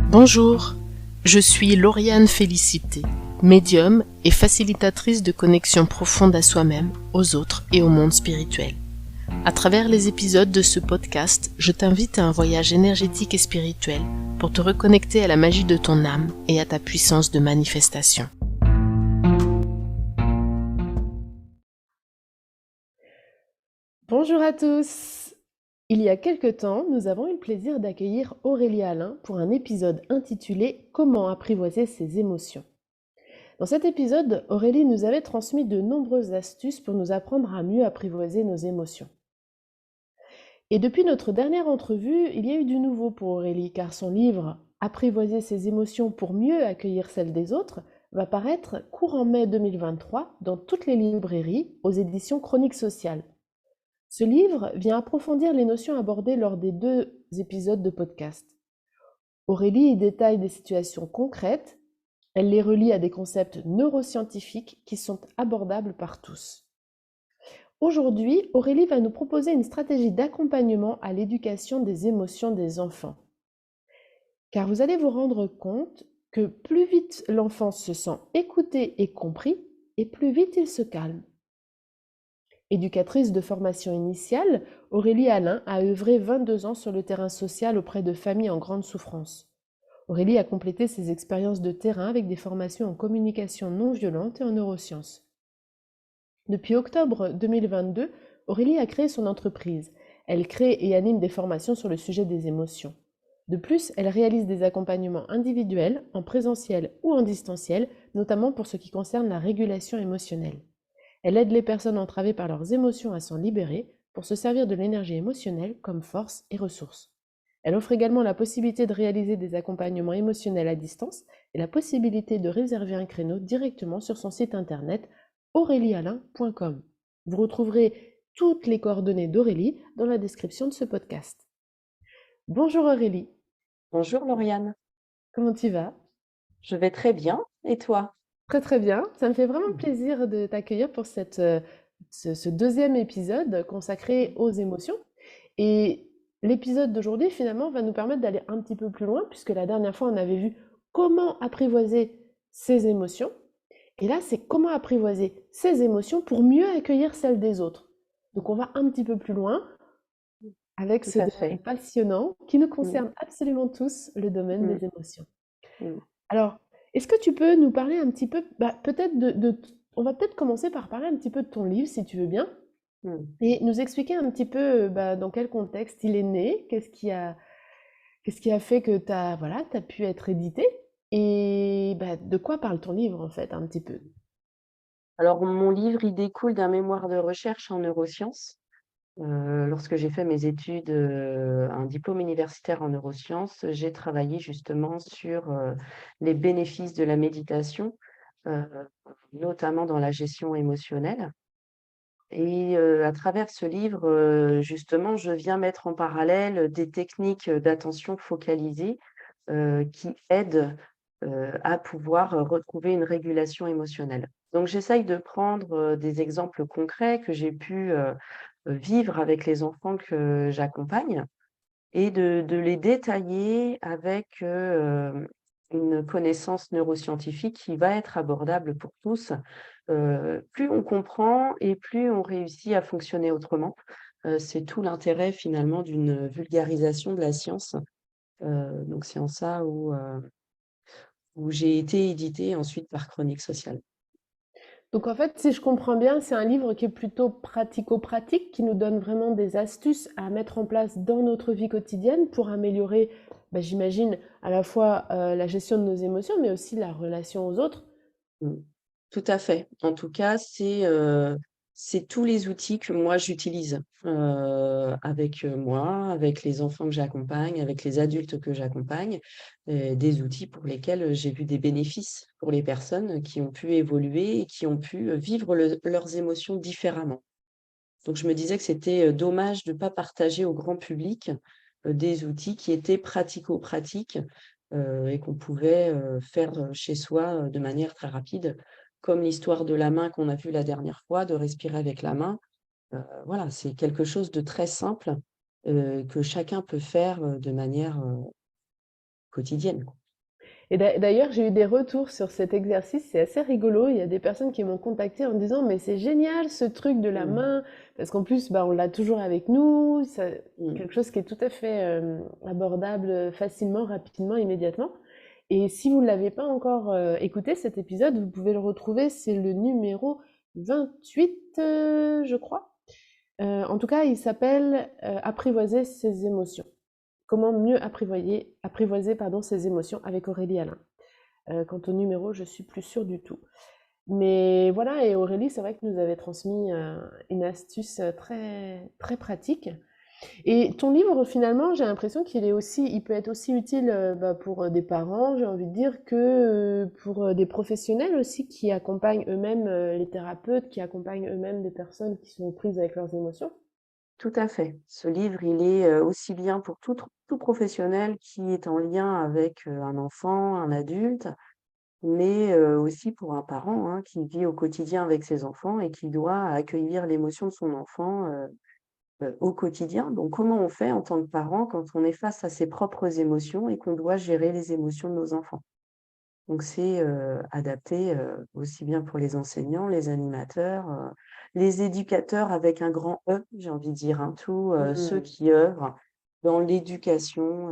Bonjour, je suis Lauriane Félicité, médium et facilitatrice de connexion profonde à soi-même, aux autres et au monde spirituel. À travers les épisodes de ce podcast, je t'invite à un voyage énergétique et spirituel pour te reconnecter à la magie de ton âme et à ta puissance de manifestation. Bonjour à tous. Il y a quelque temps, nous avons eu le plaisir d'accueillir Aurélie Alain pour un épisode intitulé « Comment apprivoiser ses émotions ». Dans cet épisode, Aurélie nous avait transmis de nombreuses astuces pour nous apprendre à mieux apprivoiser nos émotions. Et depuis notre dernière entrevue, il y a eu du nouveau pour Aurélie, car son livre « Apprivoiser ses émotions pour mieux accueillir celles des autres » va paraître courant mai 2023 dans toutes les librairies aux éditions Chroniques Sociales. Ce livre vient approfondir les notions abordées lors des 2 épisodes de podcast. Aurélie y détaille des situations concrètes, elle les relie à des concepts neuroscientifiques qui sont abordables par tous. Aujourd'hui, Aurélie va nous proposer une stratégie d'accompagnement à l'éducation des émotions des enfants. Car vous allez vous rendre compte que plus vite l'enfant se sent écouté et compris, et plus vite il se calme. Éducatrice de formation initiale, Aurélie Alain a œuvré 22 ans sur le terrain social auprès de familles en grande souffrance. Aurélie a complété ses expériences de terrain avec des formations en communication non violente et en neurosciences. Depuis octobre 2022, Aurélie a créé son entreprise. Elle crée et anime des formations sur le sujet des émotions. De plus, elle réalise des accompagnements individuels, en présentiel ou en distanciel, notamment pour ce qui concerne la régulation émotionnelle. Elle aide les personnes entravées par leurs émotions à s'en libérer pour se servir de l'énergie émotionnelle comme force et ressource. Elle offre également la possibilité de réaliser des accompagnements émotionnels à distance et la possibilité de réserver un créneau directement sur son site internet auréliealain.com. Vous retrouverez toutes les coordonnées d'Aurélie dans la description de ce podcast. Bonjour Aurélie. Bonjour Lauriane, Comment tu vas? je vais très bien. Et toi? Très très bien, ça me fait vraiment plaisir de t'accueillir pour ce deuxième épisode consacré aux émotions. Et l'épisode d'aujourd'hui finalement va nous permettre d'aller un petit peu plus loin puisque la dernière fois on avait vu comment apprivoiser ses émotions. Et là c'est comment apprivoiser ses émotions pour mieux accueillir celles des autres. Donc on va un petit peu plus loin avec Tout ce à domaine fait. passionnant qui nous Mm, concerne absolument tous, le domaine mm, des émotions. mm, Alors, est-ce que tu peux nous parler un petit peu, peut-être on va peut-être commencer par parler un petit peu de ton livre, si tu veux bien, mm. et nous expliquer un petit peu dans quel contexte il est né, qu'est-ce qui a fait que voilà, t'as pu être édité, et de quoi parle ton livre en fait, un petit peu. Alors, mon livre, il découle d'un mémoire de recherche en neurosciences. Lorsque j'ai fait mes études, un diplôme universitaire en neurosciences, j'ai travaillé justement sur les bénéfices de la méditation, euh, notamment dans la gestion émotionnelle. Et à travers ce livre, justement, je viens mettre en parallèle des techniques d'attention focalisée qui aident à pouvoir retrouver une régulation émotionnelle. Donc j'essaye de prendre des exemples concrets que j'ai pu vivre avec les enfants que j'accompagne et de les détailler avec une connaissance neuroscientifique qui va être abordable pour tous. Plus on comprend et plus on réussit à fonctionner autrement. C'est tout l'intérêt finalement d'une vulgarisation de la science. Donc c'est en ça où j'ai été éditée ensuite par Chroniques Sociales. Donc en fait, si je comprends bien, c'est un livre qui est plutôt pratico-pratique, qui nous donne vraiment des astuces à mettre en place dans notre vie quotidienne pour améliorer, j'imagine, à la fois la gestion de nos émotions, mais aussi la relation aux autres. Mmh. Tout à fait. En tout cas, c'est tous les outils que moi j'utilise, avec, moi, avec les enfants que j'accompagne, avec les adultes que j'accompagne, des outils pour lesquels, j'ai vu des bénéfices pour les personnes qui ont pu évoluer et qui ont pu, vivre leurs émotions différemment. Donc je me disais que c'était, dommage de ne pas partager au grand public, des outils qui étaient pratico-pratiques, et qu'on pouvait, faire, chez soi, de manière très rapide. Comme l'histoire de la main qu'on a vue la dernière fois, de respirer avec la main. Voilà, c'est quelque chose de très simple, que chacun peut faire, de manière, quotidienne, quoi. Et d'ailleurs, j'ai eu des retours sur cet exercice, c'est assez rigolo. Il y a des personnes qui m'ont contacté en me disant, mais c'est génial ce truc de la Mmh. main, parce qu'en plus, bah, on l'a toujours avec nous, Mmh. quelque chose qui est tout à fait abordable facilement, rapidement, immédiatement. Et si vous ne l'avez pas encore écouté, cet épisode, vous pouvez le retrouver, c'est le numéro 28, je crois. En tout cas, il s'appelle Apprivoiser ses émotions. Comment mieux apprivoiser pardon, ses émotions avec Aurélie Alain. Quant au numéro, je suis plus sûre du tout. Mais voilà, et Aurélie, c'est vrai que nous avait transmis une astuce très, très pratique. Et ton livre, finalement, j'ai l'impression il peut être aussi utile bah, pour des parents, j'ai envie de dire, que pour des professionnels aussi qui accompagnent eux-mêmes les thérapeutes, qui accompagnent eux-mêmes des personnes qui sont aux prises avec leurs émotions. Tout à fait. Ce livre, il est, aussi bien pour tout professionnel qui est en lien avec, un enfant, un adulte, mais, aussi pour un parent, hein, qui vit au quotidien avec ses enfants et qui doit accueillir l'émotion de son enfant, au quotidien. Donc comment on fait en tant que parent quand on est face à ses propres émotions et qu'on doit gérer les émotions de nos enfants? Donc c'est, adapté, aussi bien pour les enseignants, les animateurs, les éducateurs avec un grand E, j'ai envie de dire, hein, tous, ceux Mhm. qui œuvrent dans l'éducation,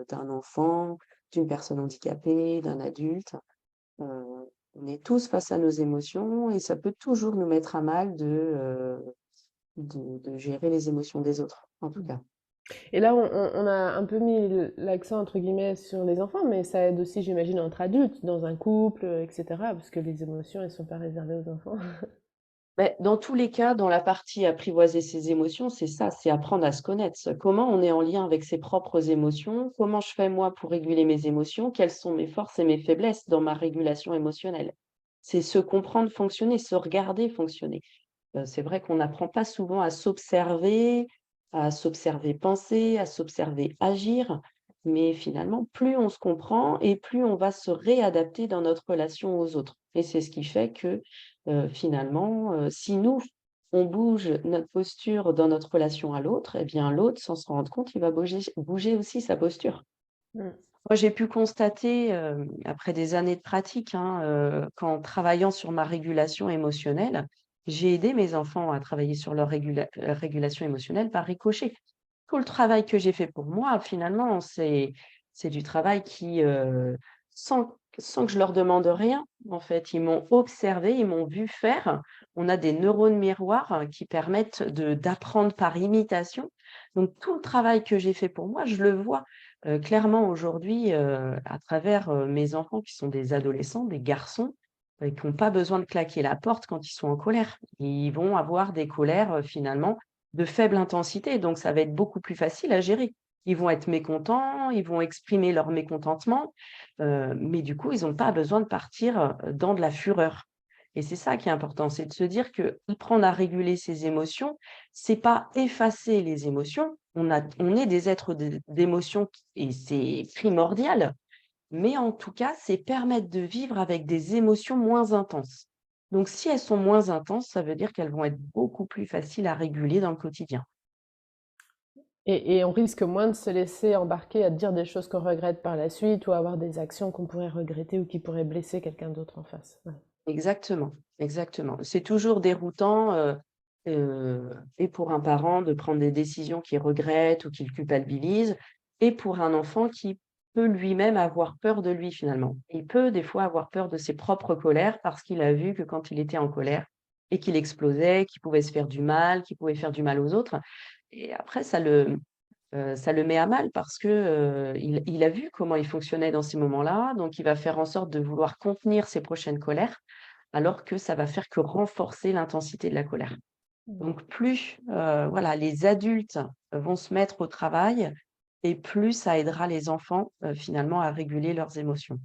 d'un enfant, d'une personne handicapée, d'un adulte. Heu, on est tous face à nos émotions et ça peut toujours nous mettre à mal de gérer les émotions des autres, en tout cas. Et là, on a un peu mis l'accent, entre guillemets, sur les enfants, mais ça aide aussi, j'imagine, entre adultes, dans un couple, etc. Parce que les émotions, elles sont pas réservées aux enfants. Beh, dans tous les cas, dans la partie apprivoiser ses émotions, c'est ça, c'est apprendre à se connaître. Comment on est en lien avec ses propres émotions? Comment je fais moi pour réguler mes émotions? Quelles sont mes forces et mes faiblesses dans ma régulation émotionnelle? C'est se comprendre fonctionner, se regarder fonctionner. C'est vrai qu'on n'apprend pas souvent à s'observer penser, à s'observer agir, mais finalement, plus on se comprend et plus on va se réadapter dans notre relation aux autres. Et c'est ce qui fait que, finalement, si nous, on bouge notre posture dans notre relation à l'autre, eh bien l'autre, sans se rendre compte, il va bouger aussi sa posture. Mm. Moi, j'ai pu constater, après des années de pratique, hein, qu'en travaillant sur ma régulation émotionnelle, j'ai aidé mes enfants à travailler sur leur régulation émotionnelle par ricochet. Tout le travail que j'ai fait pour moi, finalement, c'est du travail qui, sans que je leur demande rien, en fait. Ils m'ont observé, ils m'ont vu faire. On a des neurones miroirs qui permettent d'apprendre par imitation. Donc tout le travail que j'ai fait pour moi, je le vois. Clairement aujourd'hui, à travers, mes enfants qui sont des adolescents, des garçons, qui ont pas besoin de claquer la porte quand ils sont en colère. Ils vont avoir des colères, finalement de faible intensité, donc ça va être beaucoup plus facile à gérer. Ils vont être mécontents, ils vont exprimer leur mécontentement, mais du coup, ils ont pas besoin de partir, dans de la fureur et c'est ça qui est important, c'est de se dire qu'apprendre à réguler ses émotions, c'est pas effacer les émotions. On est des êtres d'émotions et c'est primordial, mais en tout cas, c'est permettre de vivre avec des émotions moins intenses. Donc si elles sont moins intenses, ça veut dire qu'elles vont être beaucoup plus faciles à réguler dans le quotidien. Et on risque moins de se laisser embarquer à dire des choses qu'on regrette par la suite ou à avoir des actions qu'on pourrait regretter ou qui pourraient blesser quelqu'un d'autre en face. Ouais. Exactement, exactement. C'est toujours déroutant, et pour un parent de prendre des décisions qu'il regrette ou qu'il culpabilise et pour un enfant qui peut lui-même avoir peur de lui finalement. Il peut des fois avoir peur de ses propres colères parce qu'il a vu que quand il était en colère et qu'il explosait, qu'il pouvait se faire du mal, qu'il pouvait faire du mal aux autres et après ça le met à mal parce que, il a vu comment il fonctionnait dans ces moments-là, donc il va faire en sorte de vouloir contenir ses prochaines colères, alors que ça va faire que renforcer l'intensité de la colère. Mm. Donc plus, voilà, les adultes vont se mettre au travail et plus ça aidera les enfants, finalement à réguler leurs émotions.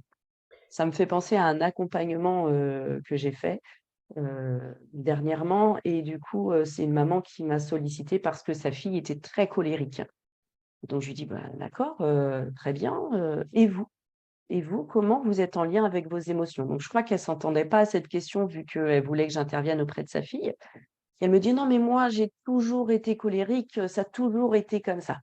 Ça me fait penser à un accompagnement, que j'ai fait, dernièrement et du coup, c'est une maman qui m'a sollicitée parce que sa fille était très colérique. Donc je lui dis: «Bah, d'accord, très bien, et vous? Et vous, comment vous êtes en lien avec vos émotions?» Donc je crois qu'elle s'entendait pas à cette question vu qu'elle voulait que j'intervienne auprès de sa fille. Et elle me dit: «Non mais moi j'ai toujours été colérique, ça a toujours été comme ça».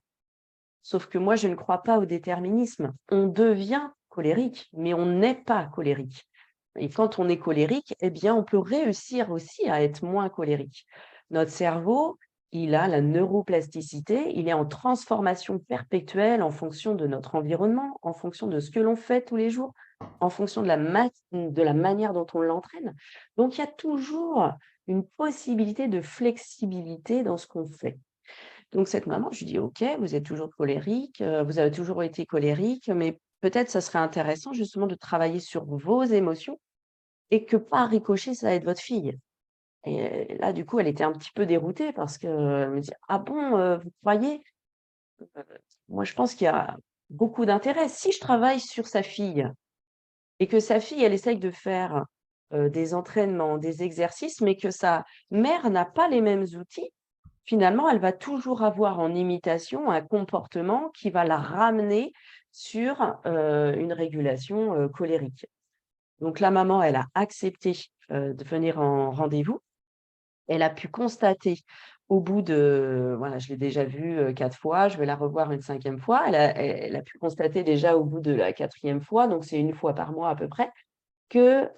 Sauf que moi, je ne crois pas au déterminisme. On devient colérique, mais on n'est pas colérique. Et quand on est colérique, eh bien, on peut réussir aussi à être moins colérique. Notre cerveau, il a la neuroplasticité, il est en transformation perpétuelle en fonction de notre environnement, en fonction de ce que l'on fait tous les jours, en fonction de la manière dont on l'entraîne. Donc, il y a toujours une possibilité de flexibilité dans ce qu'on fait. Donc cette maman, je lui dis: «OK, vous êtes toujours colérique, vous avez toujours été colérique, mais peut-être ça serait intéressant justement de travailler sur vos émotions et que par ricochet, ça aide votre fille». Et là, du coup, elle était un petit peu déroutée parce qu'elle me dit: «Ah bon, vous croyez?» Heu, Moi, je pense qu'il y a beaucoup d'intérêt. Si je travaille sur sa fille et que sa fille, elle essaye de faire, des entraînements, des exercices, mais que sa mère n'a pas les mêmes outils, finalement, elle va toujours avoir en imitation un comportement qui va la ramener sur, une régulation, colérique. Donc la maman, elle a accepté, de venir en rendez-vous. Elle a pu constater au bout de voilà, je l'ai déjà vue, 4 fois, je vais la revoir une 5e fois. Elle a pu constater déjà au bout de la 4e fois, donc c'est une fois par mois à peu près, que,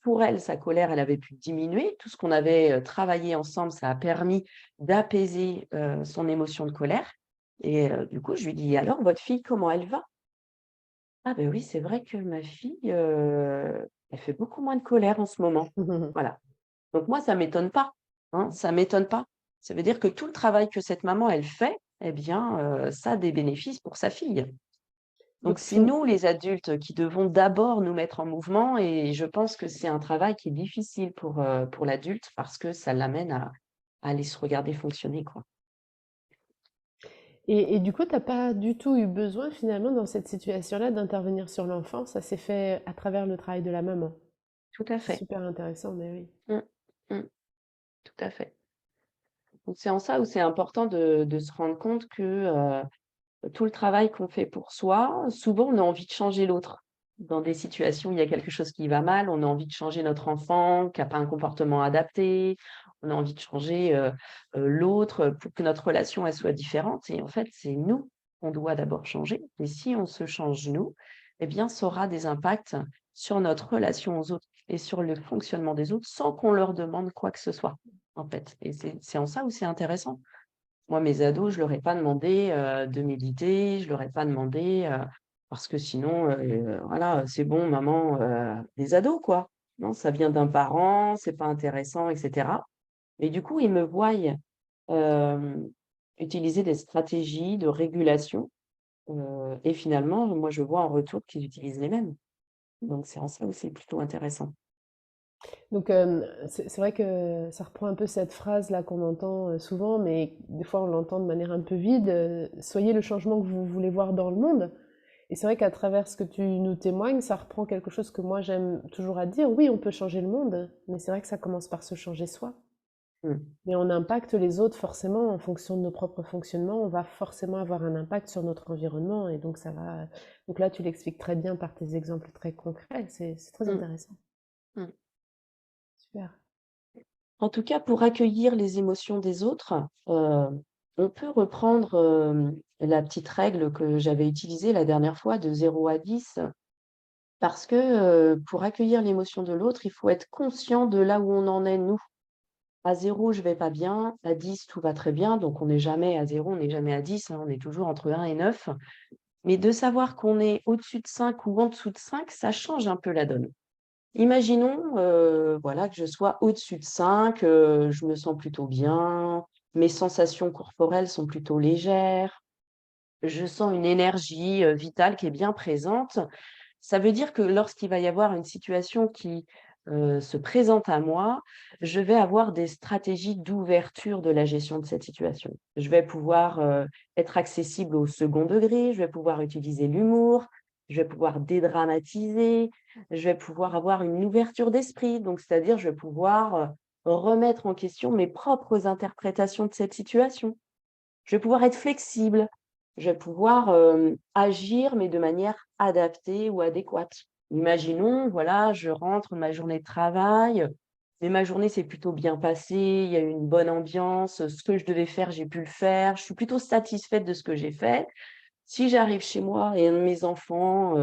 pour elle, sa colère, elle avait pu diminuer. Tout ce qu'on avait, travaillé ensemble, ça a permis d'apaiser, son émotion de colère et du coup, je lui dis: «Alors votre fille, comment elle va?» «Ah ben oui, c'est vrai que ma fille, elle fait beaucoup moins de colère en ce moment». Voilà. Donc moi, ça m'étonne pas, hein, ça m'étonne pas. Ça veut dire que tout le travail que cette maman, elle fait, eh bien, ça a des bénéfices pour sa fille. Donc Donc c'est nous, les adultes, qui devons d'abord nous mettre en mouvement et je pense que c'est un travail qui est difficile pour l'adulte parce que ça l'amène à aller se regarder fonctionner, quoi. et du coup, tu as pas du tout eu besoin finalement dans cette situation-là d'intervenir sur l'enfant, ça s'est fait à travers le travail de la maman? Tout à C'est fait. super intéressant, mais oui. Mmh. Mmh. Tout à fait. Donc c'est en ça où c'est important de se rendre compte que, tout le travail qu'on fait pour soi, souvent on a envie de changer l'autre. Dans des situations où il y a quelque chose qui va mal, on a envie de changer notre enfant qui a pas un comportement adapté, on a envie de changer, l'autre pour que notre relation, elle soit différente et en fait, c'est nous qu'on doit d'abord changer et si on se change nous, eh bien ça aura des impacts sur notre relation aux autres et sur le fonctionnement des autres sans qu'on leur demande quoi que ce soit, en fait et c'est en ça où c'est intéressant. Moi, mes ados, je leur ai pas demandé, de méditer, je leur ai pas demandé, parce que sinon, voilà, «C'est bon maman», des ados quoi. Non, ça vient d'un parent, c'est pas intéressant et cetera. Et du coup, ils me voient, utiliser des stratégies de régulation, et finalement, moi, je vois en retour qu'ils utilisent les mêmes. Donc c'est en ça où c'est plutôt intéressant. Donc, c'est vrai que ça reprend un peu cette phrase-là qu'on entend, souvent, mais des fois on l'entend de manière un peu vide, «Soyez le changement que vous voulez voir dans le monde». Et c'est vrai qu'à travers ce que tu nous témoignes, ça reprend quelque chose que moi j'aime toujours à dire. Oui, on peut changer le monde, mais c'est vrai que ça commence par se changer soi. Mmh. Mais on impacte les autres forcément en fonction de nos propres fonctionnements. On va forcément avoir un impact sur notre environnement et donc ça va. Donc là, tu l'expliques très bien par tes exemples très concrets. C'est très Mmh. intéressant. Mmh. Super. En tout cas, pour accueillir les émotions des autres, on peut reprendre, la petite règle que j'avais utilisée la dernière fois de 0 à 10, parce que, pour accueillir l'émotion de l'autre, il faut être conscient de là où on en est nous. À 0, je vais pas bien, à 10, tout va très bien, donc on n'est jamais à 0, on n'est jamais à 10, hein, on est toujours entre 1 et 9. Mais de savoir qu'on est au-dessus de 5 ou en dessous de 5, ça change un peu la donne. Imaginons, voilà, que je sois au-dessus de 5, je me sens plutôt bien, mes sensations corporelles sont plutôt légères, je sens une énergie, vitale qui est bien présente. Ça veut dire que lorsqu'il va y avoir une situation qui, se présente à moi, je vais avoir des stratégies d'ouverture de la gestion de cette situation. Je vais pouvoir, être accessible au second degré, je vais pouvoir utiliser l'humour, je vais pouvoir dédramatiser, je vais pouvoir avoir une ouverture d'esprit. Donc c'est-à-dire, je vais pouvoir, remettre en question mes propres interprétations de cette situation. Je vais pouvoir être flexible, je vais pouvoir, agir, mais de manière adaptée ou adéquate. Imaginons, voilà, je rentre de ma journée de travail, mais ma journée s'est plutôt bien passée, il y a eu une bonne ambiance, ce que je devais faire, j'ai pu le faire, je suis plutôt satisfaite de ce que j'ai fait. Si j'arrive chez moi et un de mes enfants,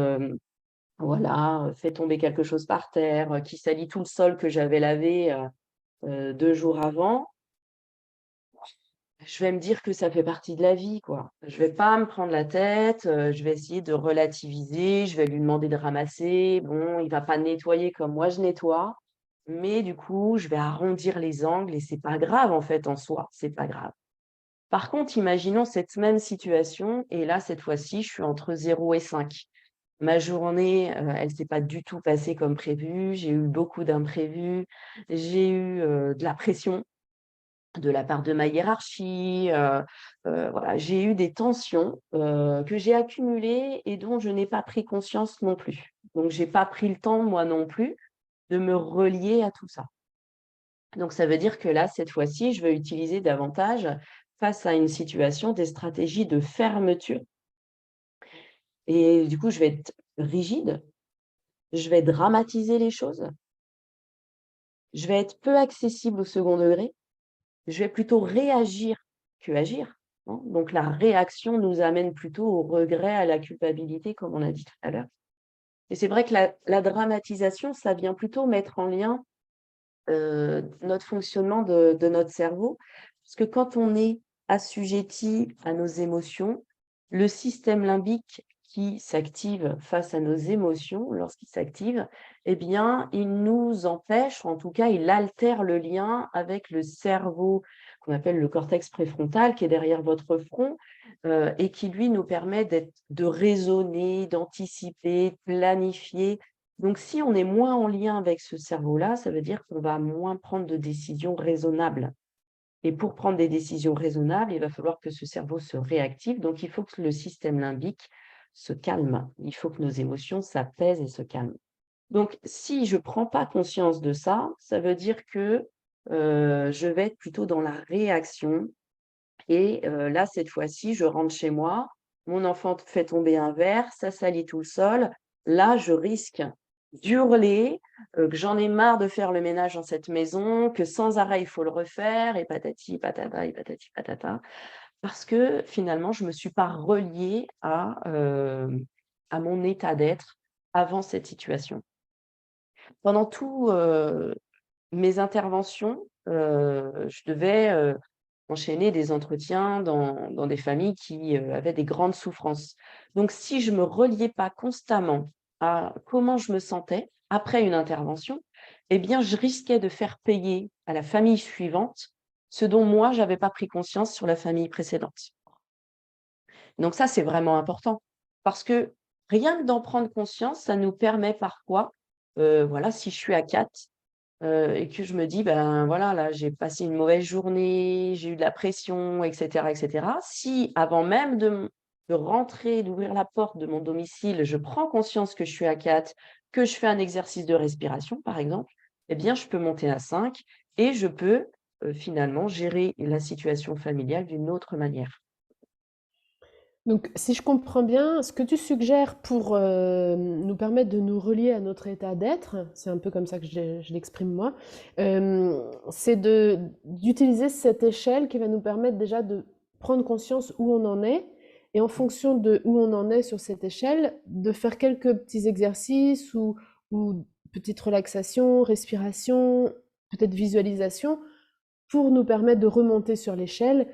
voilà, fait tomber quelque chose par terre, qui salit tout le sol que j'avais lavé, 2 jours avant, je vais me dire que ça fait partie de la vie, quoi. Je vais pas me prendre la tête, je vais essayer de relativiser, je vais lui demander de ramasser. Bon, il va pas nettoyer comme moi je nettoie, mais du coup, je vais arrondir les angles et c'est pas grave, en fait, en soi, c'est pas grave. Par contre, imaginons cette même situation et là, cette fois-ci, je suis entre 0 et 5. Ma journée, elle s'est pas du tout passée comme prévu, j'ai eu beaucoup d'imprévus, j'ai eu, de la pression de la part de ma hiérarchie, voilà, j'ai eu des tensions, que j'ai accumulées et dont je n'ai pas pris conscience non plus. Donc j'ai pas pris le temps, moi non plus, de me relier à tout ça. Donc ça veut dire que là, cette fois-ci, je vais utiliser davantage, face à une situation, des stratégies de fermeture et du coup, je vais être rigide, je vais dramatiser les choses, je vais être peu accessible au second degré. Je vais plutôt réagir que agir, hein. Donc la réaction nous amène plutôt au regret, à la culpabilité, comme on a dit tout à l'heure. Et c'est vrai que la dramatisation, ça vient plutôt mettre en lien, notre fonctionnement de notre cerveau. Parce que quand on est assujetti à nos émotions, le système limbique qui s'active face à nos émotions, lorsqu'il s'active, eh bien, il nous empêche, ou en tout cas, il altère le lien avec le cerveau qu'on appelle le cortex préfrontal, qui est derrière votre front, et qui, lui, nous permet de raisonner, d'anticiper, de planifier. Donc, si on est moins en lien avec ce cerveau-là, ça veut dire qu'on va moins prendre de décisions raisonnables. Et pour prendre des décisions raisonnables, il va falloir que ce cerveau se réactive. Donc, il faut que le système limbique se calme. Il faut que nos émotions s'apaisent et se calment. Donc, si je ne prends pas conscience de ça, ça veut dire que je vais être plutôt dans la réaction. Et là, cette fois-ci, je rentre chez moi, mon enfant fait tomber un verre, ça salit tout le sol. Là, je risque d'hurler, que j'en ai marre de faire le ménage dans cette maison, que sans arrêt, il faut le refaire et patati patata. Parce que finalement, je me suis pas reliée à mon état d'être avant cette situation. Pendant tout, mes interventions, je devais, enchaîner des entretiens dans des familles qui, avaient des grandes souffrances. Donc si je me reliais pas constamment à comment je me sentais après une intervention, eh bien, je risquais de faire payer à la famille suivante ce dont moi, j'avais pas pris conscience sur la famille précédente. Donc ça, c'est vraiment important parce que rien que d'en prendre conscience, ça nous permet parfois, voilà, si je suis à 4 et que je me dis: «Ben, voilà, là, j'ai passé une mauvaise journée, j'ai eu de la pression et cetera et cetera». Si avant même de rentrer, d'ouvrir la porte de mon domicile, je prends conscience que je suis à 4, que je fais un exercice de respiration, par exemple, eh bien, je peux monter à 5 et je peux, finalement gérer la situation familiale d'une autre manière. Donc, si je comprends bien, ce que tu suggères pour nous permettre de nous relier à notre état d'être, c'est un peu comme ça que je l'exprime moi, c'est d'utiliser cette échelle qui va nous permettre déjà de prendre conscience où on en est, et en fonction de où on en est sur cette échelle, de faire quelques petits exercices ou petites relaxations, respiration, peut-être visualisation, pour nous permettre de remonter sur l'échelle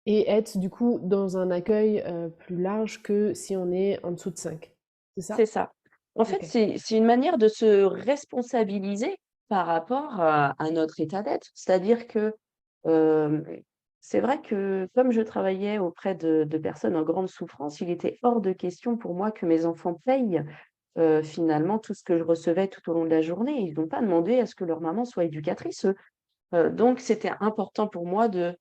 et être du coup dans un accueil, plus large que si on est en dessous de 5. C'est C'est ça? ça. En fait, OK. c'est une manière de se responsabiliser par rapport à notre état d'être. C'est-à-dire que, hem, c'est vrai que comme je travaillais auprès de personnes en grande souffrance, il était hors de question pour moi que mes enfants payent, finalement tout ce que je recevais tout au long de la journée. Ils n'ont pas demandé à ce que leur maman soit éducatrice, eux. Donc c'était important pour moi de,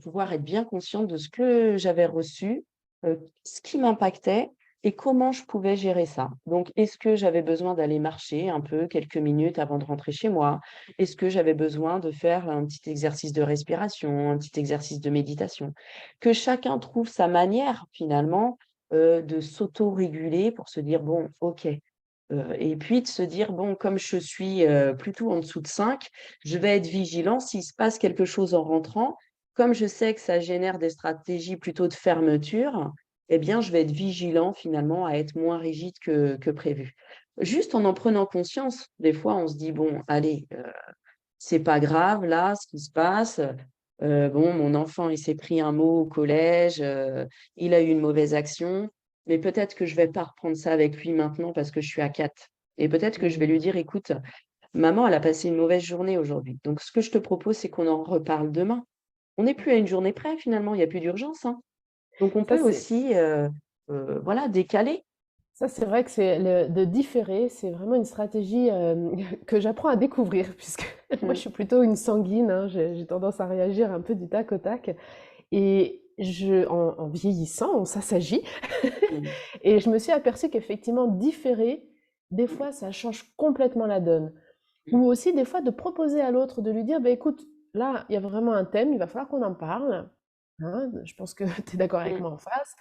pouvoir être bien consciente de ce que j'avais reçu, ce qui m'impactait et comment je pouvais gérer ça. Donc est-ce que j'avais besoin d'aller marcher un peu quelques minutes avant de rentrer chez moi? Est-ce que j'avais besoin de faire un petit exercice de respiration, un petit exercice de méditation? Que chacun trouve sa manière finalement, de s'auto-réguler pour se dire: «Bon, OK». Et puis de se dire: «Bon, comme je suis, plutôt en dessous de 5, je vais être vigilant s'il se passe quelque chose en rentrant. Comme je sais que ça génère des stratégies plutôt de fermeture, eh bien, je vais être vigilant finalement à être moins rigide que prévu. Juste en prenant conscience, des fois on se dit: «Bon allez, c'est pas grave là, ce qui se passe, bon mon enfant il s'est pris un mot au collège, il a eu une mauvaise action, mais peut-être que je vais pas reprendre ça avec lui maintenant parce que je suis à 4 et peut-être que je vais Mmh. lui dire: "Écoute, maman elle a passé une mauvaise journée aujourd'hui, donc ce que je te propose c'est qu'on en reparle demain". On n'est plus à une journée près finalement, il y a plus d'urgence, hein. Donc on Ça, peut c'est aussi, voilà, décaler. Ça, c'est vrai que c'est de différer, c'est vraiment une stratégie, que j'apprends à découvrir puisque moi, je Mmh. suis plutôt une sanguine, hein, j'ai tendance à réagir un peu du tac au tac et en vieillissant, ça s'agit Mmh. et je me suis aperçue qu'effectivement différer, des Mmh. fois, ça change complètement la donne. Mmh. Ou aussi des fois de proposer à l'autre, de lui dire: «Beh, écoute, là, il y a vraiment un thème, il va falloir qu'on en parle, hein, je pense que tu es d'accord avec Mmh. moi en face.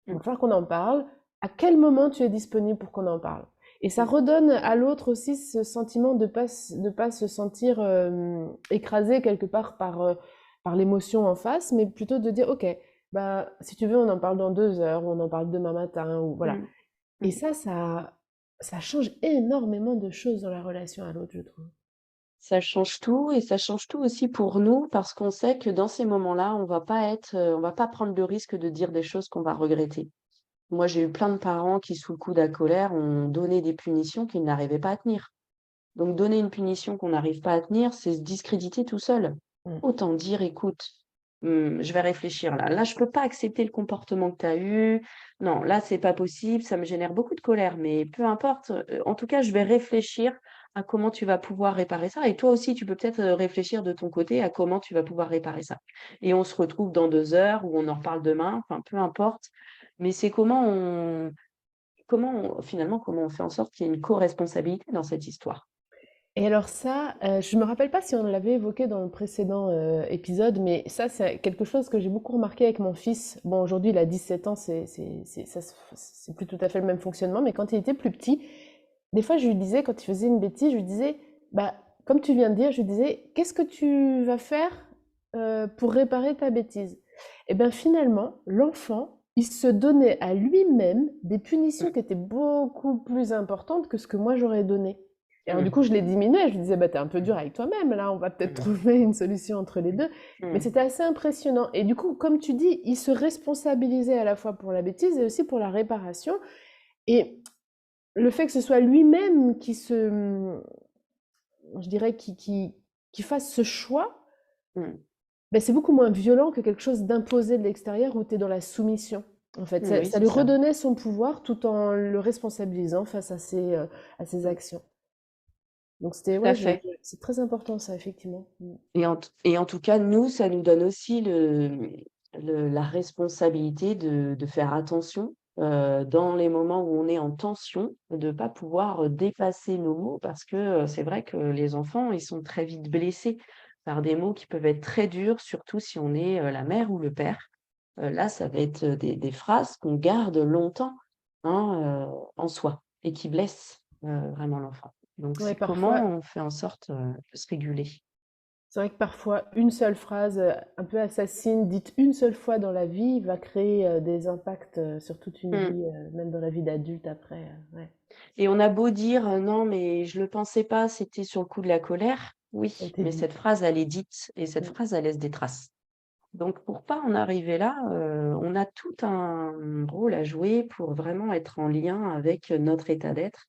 Il Mmh. va falloir qu'on en parle. À quel moment tu es disponible pour qu'on en parle?» Et ça Mmh. redonne à l'autre aussi ce sentiment de pas se sentir écrasé quelque part par l'émotion en face, mais plutôt de dire, OK, bah, si tu veux, on en parle dans 2 heures, ou on en parle demain matin, ou voilà. Mmh. Et Mmh. ça change énormément de choses dans la relation à l'autre, je trouve. Ça change tout et ça change tout aussi pour nous parce qu'on sait que dans ces moments-là, on va pas prendre le risque de dire des choses qu'on va regretter. Moi, j'ai eu plein de parents qui, sous le coup de la colère, ont donné des punitions qu'ils n'arrivaient pas à tenir. Donc donner une punition qu'on n'arrive pas à tenir, c'est se discréditer tout seul. Mm. Autant dire: «Écoute, je vais réfléchir là. Là, je peux pas accepter le comportement que tu as eu. Non, là, c'est pas possible, ça me génère beaucoup de colère, mais peu importe, en tout cas, je vais réfléchir à comment tu vas pouvoir réparer ça et toi aussi, tu peux peut-être, réfléchir de ton côté à comment tu vas pouvoir réparer ça et on se retrouve dans 2 heures ou on en reparle demain», enfin, peu importe, mais c'est finalement, comment on fait en sorte qu'il y ait une co-responsabilité dans cette histoire. Et alors ça, je me rappelle pas si on l'avait évoqué dans le précédent, épisode, mais ça, c'est quelque chose que j'ai beaucoup remarqué avec mon fils. Bon, aujourd'hui, il a 17 ans, c'est plus tout à fait le même fonctionnement, mais quand il était plus petit, des fois, je lui disais, quand il faisait une bêtise, je lui disais, bah, comme tu viens de dire, je lui disais: «Qu'est-ce que tu vas faire, pour réparer ta bêtise?» Et ben, finalement, l'enfant, il se donnait à lui-même des punitions Mmh. qui étaient beaucoup plus importantes que ce que moi j'aurais donné. Et alors du Mmh. coup, je les diminuais, je lui disais: «Bah, tu un peu dur avec toi-même, là, on va peut-être Mmh. trouver une solution entre les Mmh. 2». Mais Mmh. c'était assez impressionnant et du coup, comme tu dis, il se responsabilisait à la fois pour la bêtise et aussi pour la réparation et le fait que ce soit lui-même qui je dirais qui fasse ce choix, Mmh. bah, c'est beaucoup moins violent que quelque chose d'imposé de l'extérieur où tu es dans la soumission. En fait, Oui, ça c'est lui ça. redonnait son pouvoir tout en le responsabilisant face à ses Mmh. actions. Donc c'était Tout à ouais, fait c'est très important ça, effectivement. Mmh. et en tout cas, nous, ça nous donne aussi la responsabilité de faire attention, dans les moments où on est en tension, de pas pouvoir, dépasser nos mots parce que, c'est vrai que les enfants, ils sont très vite blessés par des mots qui peuvent être très durs, surtout si on est, la mère ou le père. Là, ça va être, des phrases qu'on garde longtemps, hein, en soi et qui blessent, vraiment l'enfant. Donc Ouais, c'est comment parfois on fait en sorte, de se réguler. c'est vrai que parfois une seule phrase, un peu assassine, dite une seule fois dans la vie, va créer, des impacts, sur toute une Mmh vie, même dans la vie d'adulte après, ouais. et on a beau dire: «Non, mais je le pensais pas, c'était sur le coup de la colère». Ça a Oui, été mais dit. cette phrase, elle est dite et cette Mmh. phrase, elle laisse des traces. Donc pour pas en arriver là, on a tout un rôle à jouer pour vraiment être en lien avec, notre état d'être.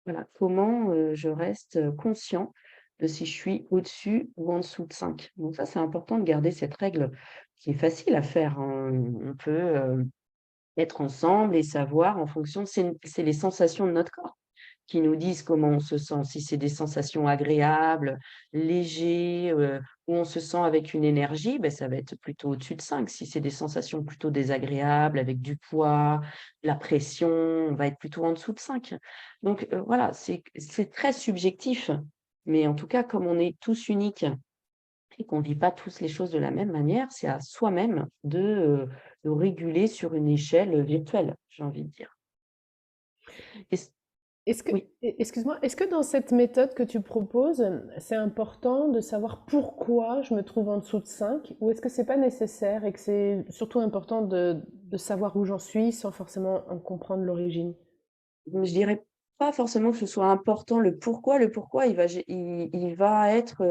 Voilà, comment, je reste, conscient de si je suis au-dessus ou en dessous de 5. Donc ça, c'est important de garder cette règle qui est facile à faire, hein. On peut, être ensemble et savoir en fonction c'est les sensations de notre corps qui nous disent comment on se sent. Si c'est des sensations agréables, légers, où on se sent avec une énergie, ben ça va être plutôt au-dessus de 5. Si c'est des sensations plutôt désagréables, avec du poids, de la pression, on va être plutôt en dessous de 5. Donc, voilà, c'est très subjectif, mais en tout cas, comme on est tous uniques et qu'on vit pas tous les choses de la même manière, c'est à soi-même de réguler sur une échelle, virtuelle, j'ai envie de dire. Oui. Excuse-moi, est-ce que dans cette méthode que tu proposes, c'est important de savoir pourquoi je me trouve en dessous de 5, ou est-ce que c'est pas nécessaire et que c'est surtout important de savoir où j'en suis sans forcément en comprendre l'origine? Je dirais pas forcément que ce soit important le pourquoi. Le pourquoi, il va être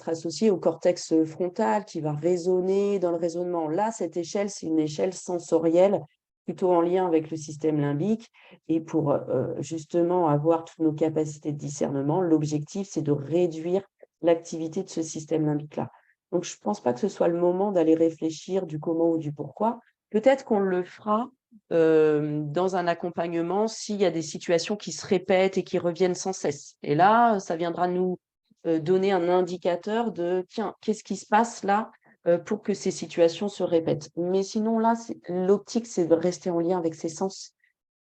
associé au cortex frontal qui va résonner dans le raisonnement. Là, cette échelle, c'est une échelle sensorielle, plutôt en lien avec le système limbique. Et pour justement avoir toutes nos capacités de discernement, l'objectif, c'est de réduire l'activité de ce système limbique-là. Donc, je pense pas que ce soit le moment d'aller réfléchir du comment ou du pourquoi. Peut-être qu'on le fera dans un accompagnement s'il y a des situations qui se répètent et qui reviennent sans cesse. Et là, ça viendra nous donner un indicateur de tiens, qu'est-ce qui se passe là pour que ces situations se répètent. Mais sinon, là, l'optique, c'est de rester en lien avec ses sens,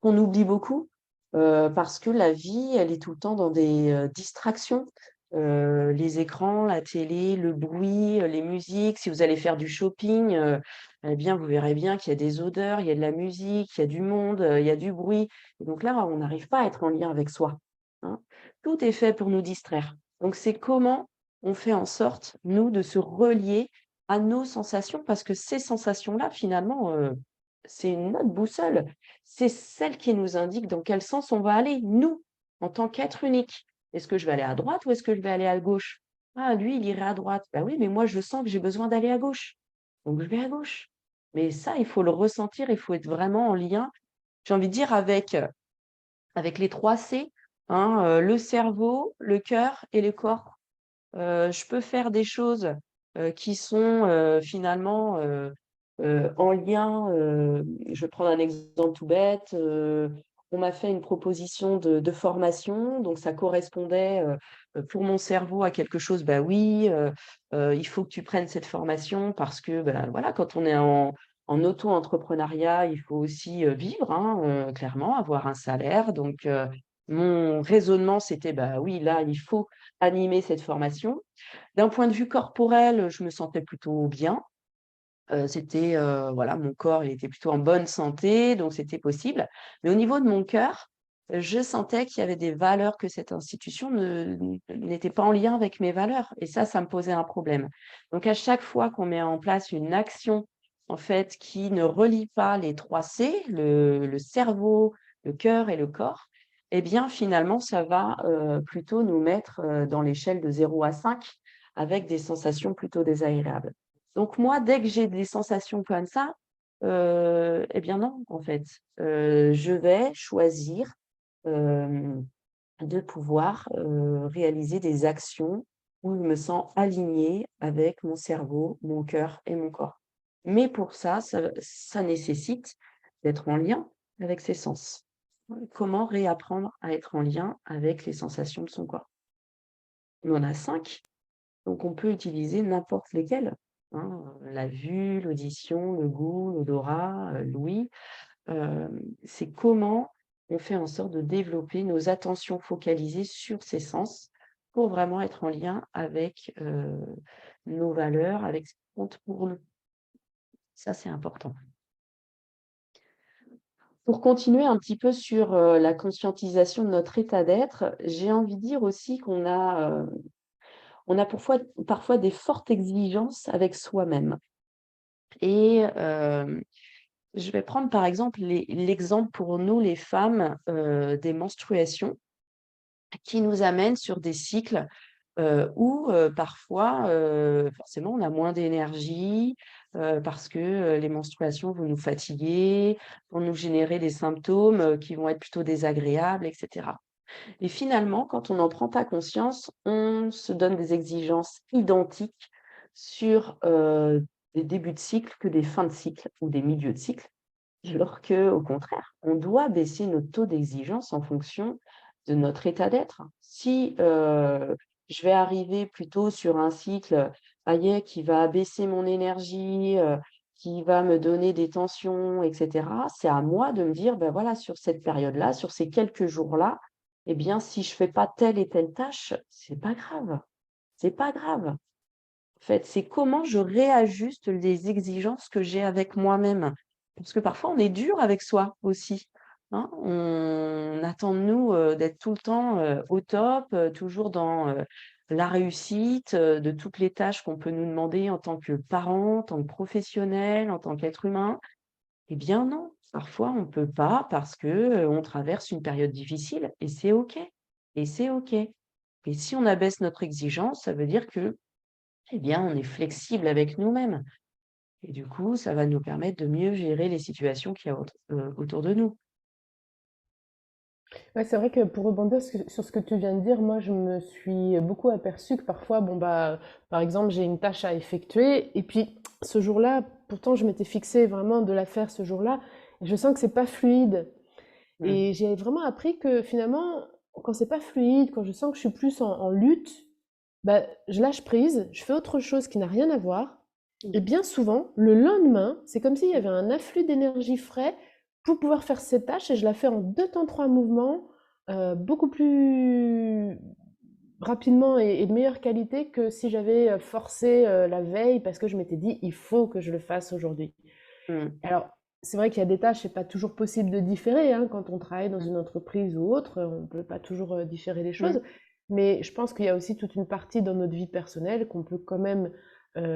qu'on oublie beaucoup parce que la vie, elle est tout le temps dans des distractions. Les écrans, la télé, le bruit, les musiques. Si vous allez faire du shopping, eh bien, vous verrez bien qu'il y a des odeurs, il y a de la musique, il y a du monde, il y a du bruit. Et donc là, on n'arrive pas à être en lien avec soi, hein. Tout est fait pour nous distraire. Donc, c'est comment on fait en sorte, nous, de se relier à nos sensations, parce que ces sensations-là, finalement, c'est notre boussole. C'est celle qui nous indique dans quel sens on va aller, nous, en tant qu'être unique. Est-ce que je vais aller à droite ou est-ce que je vais aller à gauche? Ah, lui, il irait à droite. Bah oui, mais moi, je sens que j'ai besoin d'aller à gauche. Donc, je vais à gauche. Mais ça, il faut le ressentir, il faut être vraiment en lien, j'ai envie de dire, avec les 3 C, hein, le cerveau, le cœur et le corps. Je peux faire des choses, qui sont, finalement, en lien, je vais prendre un exemple tout bête, on m'a fait une proposition de formation, donc ça correspondait, pour mon cerveau à quelque chose. Bah oui, il faut que tu prennes cette formation parce que, bah, voilà, quand on est en auto-entrepreneuriat, il faut aussi, vivre, hein, clairement, avoir un salaire. Donc, mon raisonnement, c'était: «Bah oui, là, il faut animer cette formation». D'un point de vue corporel, je me sentais plutôt bien. C'était, voilà, mon corps, il était plutôt en bonne santé, donc c'était possible. Mais au niveau de mon cœur, je sentais qu'il y avait des valeurs que cette institution n'était pas en lien avec mes valeurs et ça me posait un problème. Donc à chaque fois qu'on met en place une action, en fait, qui ne relie pas les 3 C, le cerveau, le cœur et le corps, eh bien, finalement, ça va, plutôt nous mettre, dans l'échelle de 0 à 5 avec des sensations plutôt désagréables. Donc moi, dès que j'ai des sensations comme ça, eh bien non, en fait. Je vais choisir, hem, de pouvoir, réaliser des actions où je me sens alignée avec mon cerveau, mon cœur et mon corps. Mais pour ça, ça nécessite d'être en lien avec ses sens. Comment réapprendre à être en lien avec les sensations de son corps? On en a 5. Donc on peut utiliser n'importe lesquels, hein, la vue, l'audition, le goût, l'odorat, l'ouïe. C'est comment on fait en sorte de développer nos attentions focalisées sur ces sens pour vraiment être en lien avec, nos valeurs, avec ce qui compte pour nous. Ça, c'est important. Pour continuer un petit peu sur, la conscientisation de notre état d'être, j'ai envie de dire aussi on a parfois des fortes exigences avec soi-même et je vais prendre par exemple l'exemple pour nous les femmes, des menstruations qui nous amènent sur des cycles, où, parfois, forcément on a moins d'énergie, parce que, les menstruations vont nous fatiguer, vont nous générer des symptômes, qui vont être plutôt désagréables et cetera. Et finalement, quand on n'en prend pas conscience, on se donne des exigences identiques sur, des débuts de cycle que des fins de cycle ou des milieux de cycle. Alors qu'au contraire, on doit baisser notre taux d'exigence en fonction de notre état d'être. Si, je vais arriver plutôt sur un cycle, ça y est, qui va abaisser mon énergie, qui va me donner des tensions et cetera, c'est à moi de me dire: «Ben voilà, sur cette période-là, sur ces quelques jours-là, eh bien, si je fais pas telle et telle tâche, c'est pas grave, c'est pas grave». En fait, c'est comment je réajuste les exigences que j'ai avec moi-même. Parce que parfois, on est dur avec soi aussi. hein. On attend de nous, d'être tout le temps, au top, toujours dans, la réussite, de toutes les tâches qu'on peut nous demander en tant que parents, en tant que professionnels, en tant qu'être humain. Eh bien non, parfois on peut pas parce que, on traverse une période difficile et c'est OK et c'est OK. Et si on abaisse notre exigence, ça veut dire que, eh bien, on est flexible avec nous-mêmes et du coup, ça va nous permettre de mieux gérer les situations qu'il y a autour de nous. Ouais, c'est vrai que pour rebondir sur ce que tu viens de dire, moi je me suis beaucoup aperçue que parfois, bon bah, par exemple, j'ai une tâche à effectuer et puis ce jour-là, pourtant je m'étais fixée vraiment de la faire ce jour-là, et je sens que c'est pas fluide. Mmh, Et j'ai vraiment appris que finalement, quand c'est pas fluide, quand je sens que je suis plus en lutte, bah, je lâche prise, je fais autre chose qui n'a rien à voir. mmh, Et bien souvent, le lendemain, c'est comme s'il y avait un afflux d'énergie frais pour pouvoir faire cette tâche et je la fais en deux temps, trois mouvements, beaucoup plus rapidement et de meilleure qualité que si j'avais forcé la veille parce que je m'étais dit, il faut que je le fasse aujourd'hui. mmh, Alors, c'est vrai qu'il y a des tâches, c'est pas toujours possible de différer, hein, quand on travaille dans mmh, une entreprise ou autre, on peut pas toujours différer les mmh, choses. Mais je pense qu'il y a aussi toute une partie dans notre vie personnelle qu'on peut quand même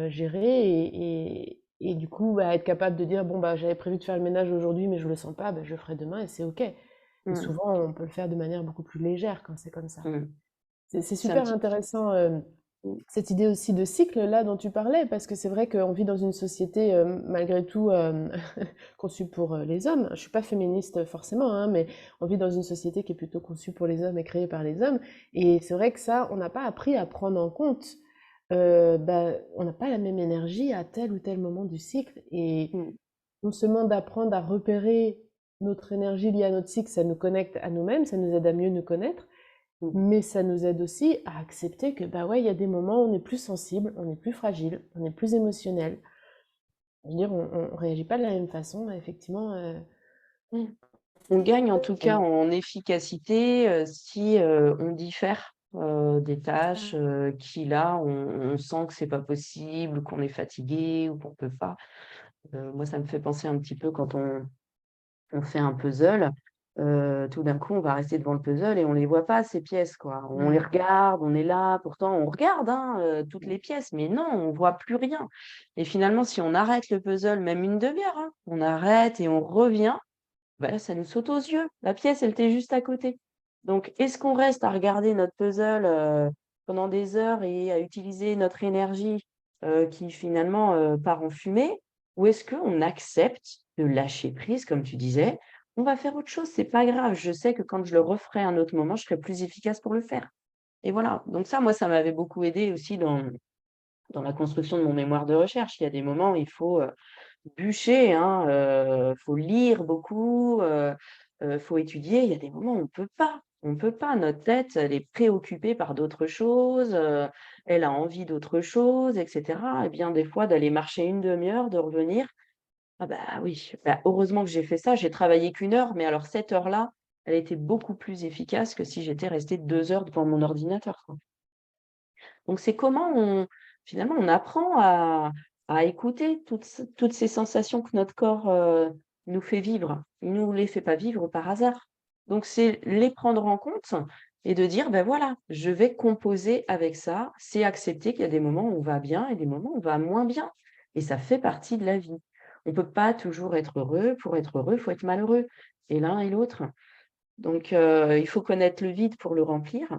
gérer et du coup bah, être capable de dire bon bah j'avais prévu de faire le ménage aujourd'hui mais je le sens pas, bah, je le ferai demain et c'est ok. Et mmh, souvent on peut le faire de manière beaucoup plus légère quand c'est comme ça. mmh. C'est C'est un super petit intéressant mmh, cette idée aussi de cycle là dont tu parlais, parce que c'est vrai qu'on vit dans une société malgré tout conçue pour les hommes. Je suis pas féministe forcément, hein, mais on vit dans une société qui est plutôt conçue pour les hommes et créée par les hommes. Et c'est vrai que ça, on n'a pas appris à prendre en compte. Bah, on n'a pas la même énergie à tel ou tel moment du cycle. Et mmh, non seulement d'apprendre à repérer notre énergie liée à notre cycle, ça nous connecte à nous-mêmes, ça nous aide à mieux nous connaître. mmh. Mais ça nous aide aussi à accepter que, bah ouais, il y a des moments où on est plus sensible, on est plus fragile, on est plus émotionnel. Je veux dire, on réagit pas de la même façon, effectivement. Mmh. On gagne en tout cas On- en efficacité, si, on diffère, des tâches, qui là, on sent que c'est pas possible ou qu'on est fatigué ou qu'on peut pas. Moi, ça me fait penser un petit peu quand on fait un puzzle, tout d'un coup, on va rester devant le puzzle et on les voit pas ces pièces, quoi. On les Ouais. regarde, on est là, pourtant on regarde, hein, toutes les pièces, mais non, on voit plus rien et finalement, si on arrête le puzzle, même une demi-heure, hein, on arrête et on revient, bah, là, ça nous saute aux yeux. La pièce, elle était juste à côté. Donc, est-ce qu'on reste à regarder notre puzzle, pendant des heures et à utiliser notre énergie, qui finalement, part en fumée? Ou est-ce qu'on accepte de lâcher prise, comme tu disais? On va faire autre chose, c'est pas grave. Je sais que quand je le referai à un autre moment, je serai plus efficace pour le faire. Et voilà. Donc ça, moi, ça m'avait beaucoup aidé aussi dans la construction de mon mémoire de recherche. Il y a des moments où il faut, bûcher, hein, faut lire beaucoup, faut étudier. Il y a des moments où on peut pas. Notre tête, elle est préoccupée par d'autres choses, elle a envie d'autre chose et cetera et bien des fois d'aller marcher une demi heure, de revenir, ah bah, oui, bah, heureusement que j'ai fait ça. J'ai travaillé qu'1 heure, mais alors cette heure-là, elle était beaucoup plus efficace que si j'étais restée 2 heures devant mon ordinateur, quoi. Donc c'est comment on finalement on apprend à écouter toutes ces sensations que notre corps, nous fait vivre. Il nous les fait pas vivre par hasard. Donc c'est les prendre en compte et de dire: «Ben voilà, je vais composer avec ça». C'est accepter qu'il y a des moments où on va bien et des moments où on va moins bien et ça fait partie de la vie. On peut pas toujours être heureux. Pour être heureux, il faut être malheureux et l'un et l'autre. Donc il faut connaître le vide pour le remplir.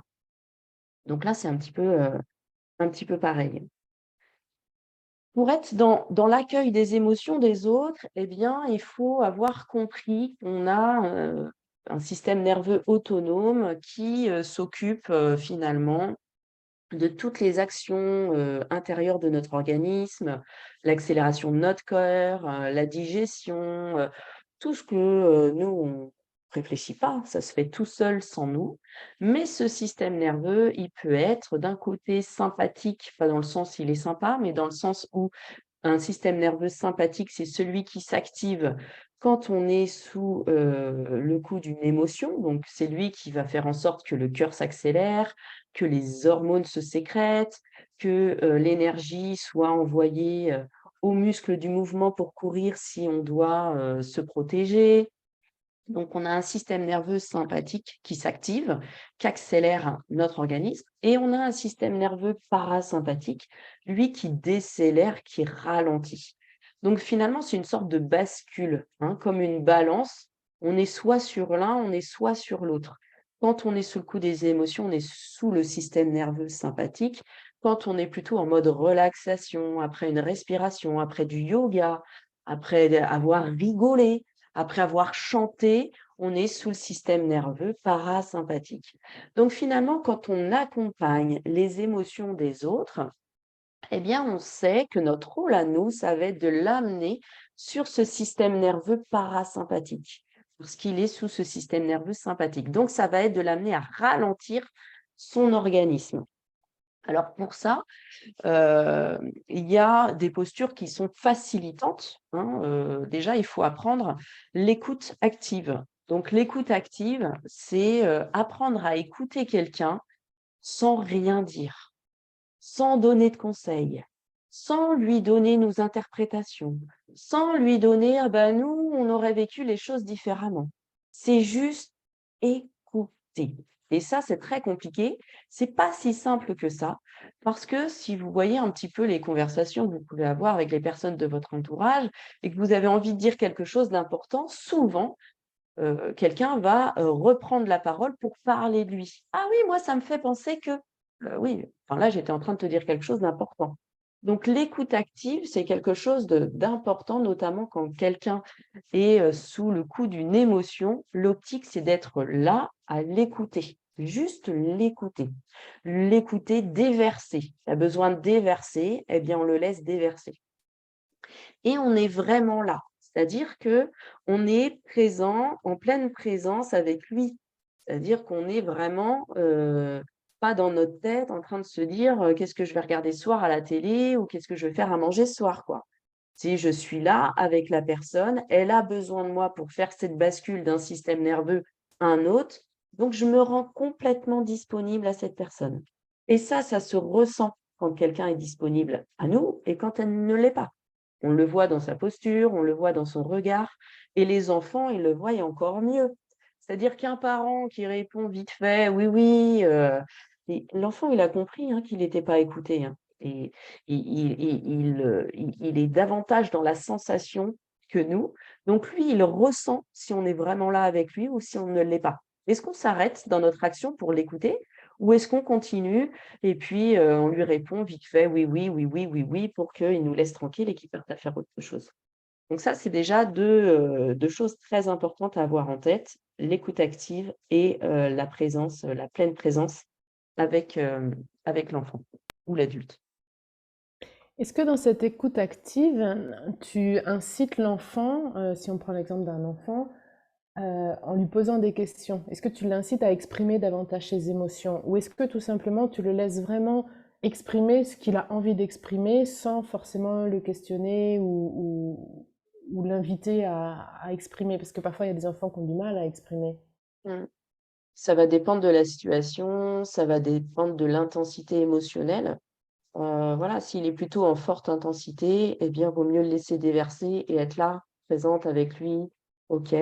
Donc là, c'est un petit peu pareil. Pour être dans l'accueil des émotions des autres, eh bien, il faut avoir compris qu'on a, un système nerveux autonome qui, s'occupe, finalement de toutes les actions, intérieures de notre organisme, l'accélération de notre cœur, la digestion, tout ce que, nous on réfléchit pas, ça se fait tout seul sans nous. Mais ce système nerveux, il peut être d'un côté sympathique, pas dans le sens il est sympa, mais dans le sens où un système nerveux sympathique, c'est celui qui s'active quand on est sous, le coup d'une émotion. Donc c'est lui qui va faire en sorte que le cœur s'accélère, que les hormones se sécrètent, que, l'énergie soit envoyée, aux muscles du mouvement pour courir si on doit, se protéger. Donc, on a un système nerveux sympathique qui s'active, qui accélère notre organisme, et on a un système nerveux parasympathique, lui, qui décélère, qui ralentit. Donc, finalement, c'est une sorte de bascule, hein, comme une balance. On est soit sur l'un, on est soit sur l'autre. Quand on est sous le coup des émotions, on est sous le système nerveux sympathique. Quand on est plutôt en mode relaxation, après une respiration, après du yoga, après avoir rigolé, après avoir chanté, on est sous le système nerveux parasympathique. Donc finalement, quand on accompagne les émotions des autres, eh bien, on sait que notre rôle à nous, ça va être de l'amener sur ce système nerveux parasympathique, parce qu'il est sous ce système nerveux sympathique. Donc, ça va être de l'amener à ralentir son organisme. Alors pour ça, il y a des postures qui sont facilitantes, hein, déjà, il faut apprendre l'écoute active. Donc l'écoute active, c'est, apprendre à écouter quelqu'un sans rien dire, sans donner de conseils, sans lui donner nos interprétations, sans lui donner: «Ah bah, nous, on aurait vécu les choses différemment». C'est juste écouter et ça, c'est très compliqué. C'est pas si simple que ça parce que si vous voyez un petit peu les conversations que vous pouvez avoir avec les personnes de votre entourage et que vous avez envie de dire quelque chose d'important, souvent, quelqu'un va, reprendre la parole pour parler de lui. «Ah oui, moi ça me fait penser que», oui, enfin là j'étais en train de te dire quelque chose d'important. Donc l'écoute active, c'est quelque chose d'important, notamment quand quelqu'un est, sous le coup d'une émotion. L'optique, c'est d'être là à l'écouter, juste l'écouter. L'écouter déverser. Il a besoin de déverser, eh bien on le laisse déverser et on est vraiment là. C'est-à-dire que on est présent, en pleine présence avec lui. C'est-à-dire qu'on est vraiment, pas dans notre tête en train de se dire, «Qu'est-ce que je vais regarder ce soir à la télé?» ou «Qu'est-ce que je vais faire à manger ce soir?» quoi. Si je suis là avec la personne, elle a besoin de moi pour faire cette bascule d'un système nerveux à un autre, donc je me rends complètement disponible à cette personne et ça se ressent quand quelqu'un est disponible à nous et quand elle ne l'est pas. On le voit dans sa posture, on le voit dans son regard et les enfants, ils le voient encore mieux. C'est-à-dire qu'un parent qui répond vite fait: «Oui, oui», et l'enfant, il a compris, hein, qu'il n'était pas écouté, hein, et il est davantage dans la sensation que nous. Donc lui, il ressent si on est vraiment là avec lui ou si on ne l'est pas. Est-ce qu'on s'arrête dans notre action pour l'écouter ou est-ce qu'on continue et puis, on lui répond vite fait: «Oui, oui, oui, oui, oui, oui», pour qu'il nous laisse tranquille et qu'il parte à faire autre chose? Donc ça, c'est déjà 2 choses très importantes à avoir en tête, l'écoute active et la présence, la pleine présence avec, avec l'enfant ou l'adulte. Est-ce que dans cette écoute active, tu incites l'enfant, si on prend l'exemple d'un enfant, en lui posant des questions? Est-ce que tu l'incites à exprimer davantage ses émotions? Ou est-ce que tout simplement tu le laisses vraiment exprimer ce qu'il a envie d'exprimer sans forcément le questionner ou l'inviter à exprimer? Parce que parfois il y a des enfants qui ont du mal à exprimer. Mmh. Ça va dépendre de la situation, ça va dépendre de l'intensité émotionnelle. Voilà, s'il est plutôt en forte intensité, eh bien, vaut mieux le laisser déverser et être là, présente avec lui. OK,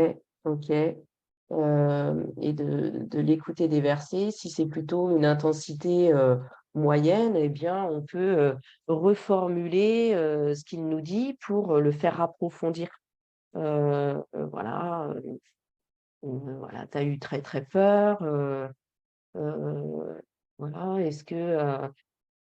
OK, et de l'écouter déverser. Si c'est plutôt une intensité, moyenne, eh bien, on peut, reformuler, ce qu'il nous dit pour, le faire approfondir. Voilà, voilà, tu as eu très, très peur, voilà, est-ce que,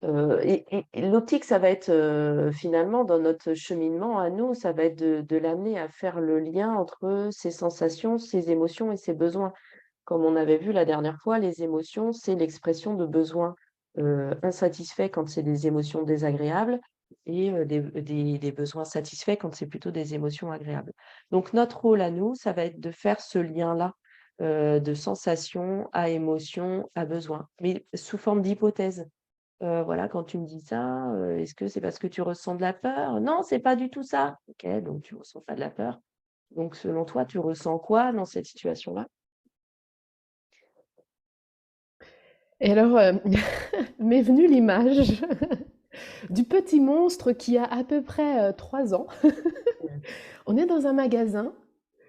et l'optique, ça va être, finalement dans notre cheminement à nous, ça va être de l'amener à faire le lien entre ses sensations, ses émotions et ses besoins. Comme on avait vu la dernière fois, les émotions, c'est l'expression de besoins, insatisfaits quand c'est des émotions désagréables et des besoins satisfaits quand c'est plutôt des émotions agréables. Donc notre rôle à nous, ça va être de faire ce lien-là, de sensation à émotion, à besoin, mais sous forme d'hypothèse. Voilà, quand tu me dis ça, est-ce que c'est parce que tu ressens de la peur? Non, c'est pas du tout ça. OK, donc tu ressens pas de la peur. Donc selon toi, tu ressens quoi dans cette situation-là? Et alors, m'est venue l'image du petit monstre qui a à peu près 3 ans. Mmh. On est dans un magasin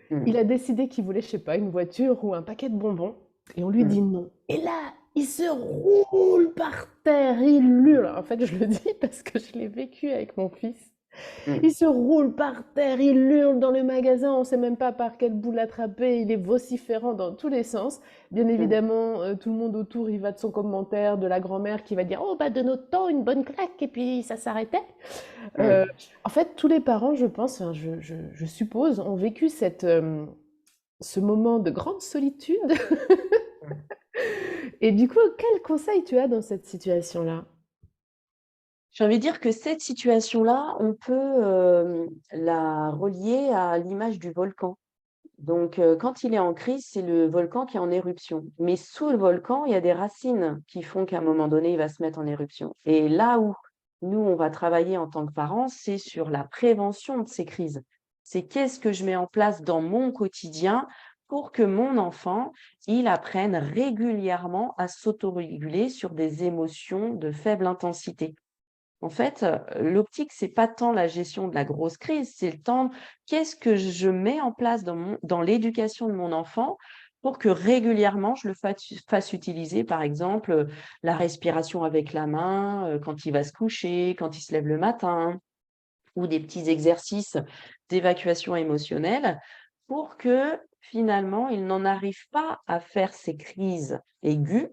Mmh. Il a décidé qu'il voulait, je sais pas, une voiture ou un paquet de bonbons, et on lui Mmh. dit non. Et là, il se roule par terre, il hurle. En fait, je le dis parce que je l'ai vécu avec mon fils. Mmh. Il se roule par terre, il hurle dans le magasin, on ne sait même pas par quel bout l'attraper, il est vociférant dans tous les sens. Bien Mmh. évidemment, tout le monde autour, il va de son commentaire, de la grand-mère qui va dire «Oh bah de notre temps, une bonne claque» et puis ça s'arrêtait. Mmh. Heu, En fait, tous les parents, je pense, enfin je suppose, ont vécu ce moment de grande solitude. Mmh. Et du coup, quel conseil tu as dans cette situation-là? J'ai envie de dire que cette situation-là, on peut, la relier à l'image du volcan. Donc, quand il est en crise, c'est le volcan qui est en éruption. Mais sous le volcan, il y a des racines qui font qu'à un moment donné, il va se mettre en éruption. Et là où nous, on va travailler en tant que parents, c'est sur la prévention de ces crises. C'est qu'est-ce que je mets en place dans mon quotidien pour que mon enfant, il apprenne régulièrement à s'autoréguler sur des émotions de faible intensité. En fait, l'optique, c'est pas tant la gestion de la grosse crise, c'est le temps qu'est-ce que je mets en place dans l'éducation de mon enfant pour que régulièrement je le fasse utiliser, par exemple, la respiration avec la main, quand il va se coucher, quand il se lève le matin ou des petits exercices d'évacuation émotionnelle pour que finalement, il n'en arrive pas à faire ces crises aiguës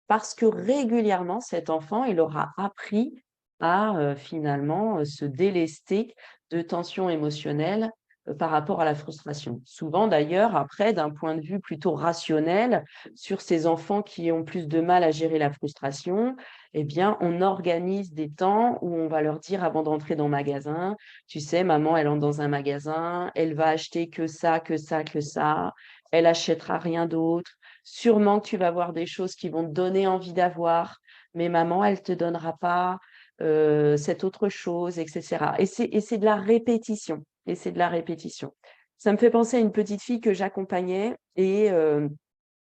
parce que régulièrement, cet enfant, il aura appris à, finalement, se délester de tensions émotionnelles, par rapport à la frustration. Souvent d'ailleurs, après, d'un point de vue plutôt rationnel, sur ces enfants qui ont plus de mal à gérer la frustration, eh bien, on organise des temps où on va leur dire avant d'entrer dans le magasin: «Tu sais, maman, elle entre dans un magasin, elle va acheter que ça, que ça, que ça, elle achètera rien d'autre. Sûrement que tu vas voir des choses qui vont te donner envie d'avoir, mais maman, elle te donnera pas, cette autre chose» et cetera. Et c'est de la répétition et c'est de la répétition. Ça me fait penser à une petite fille que j'accompagnais et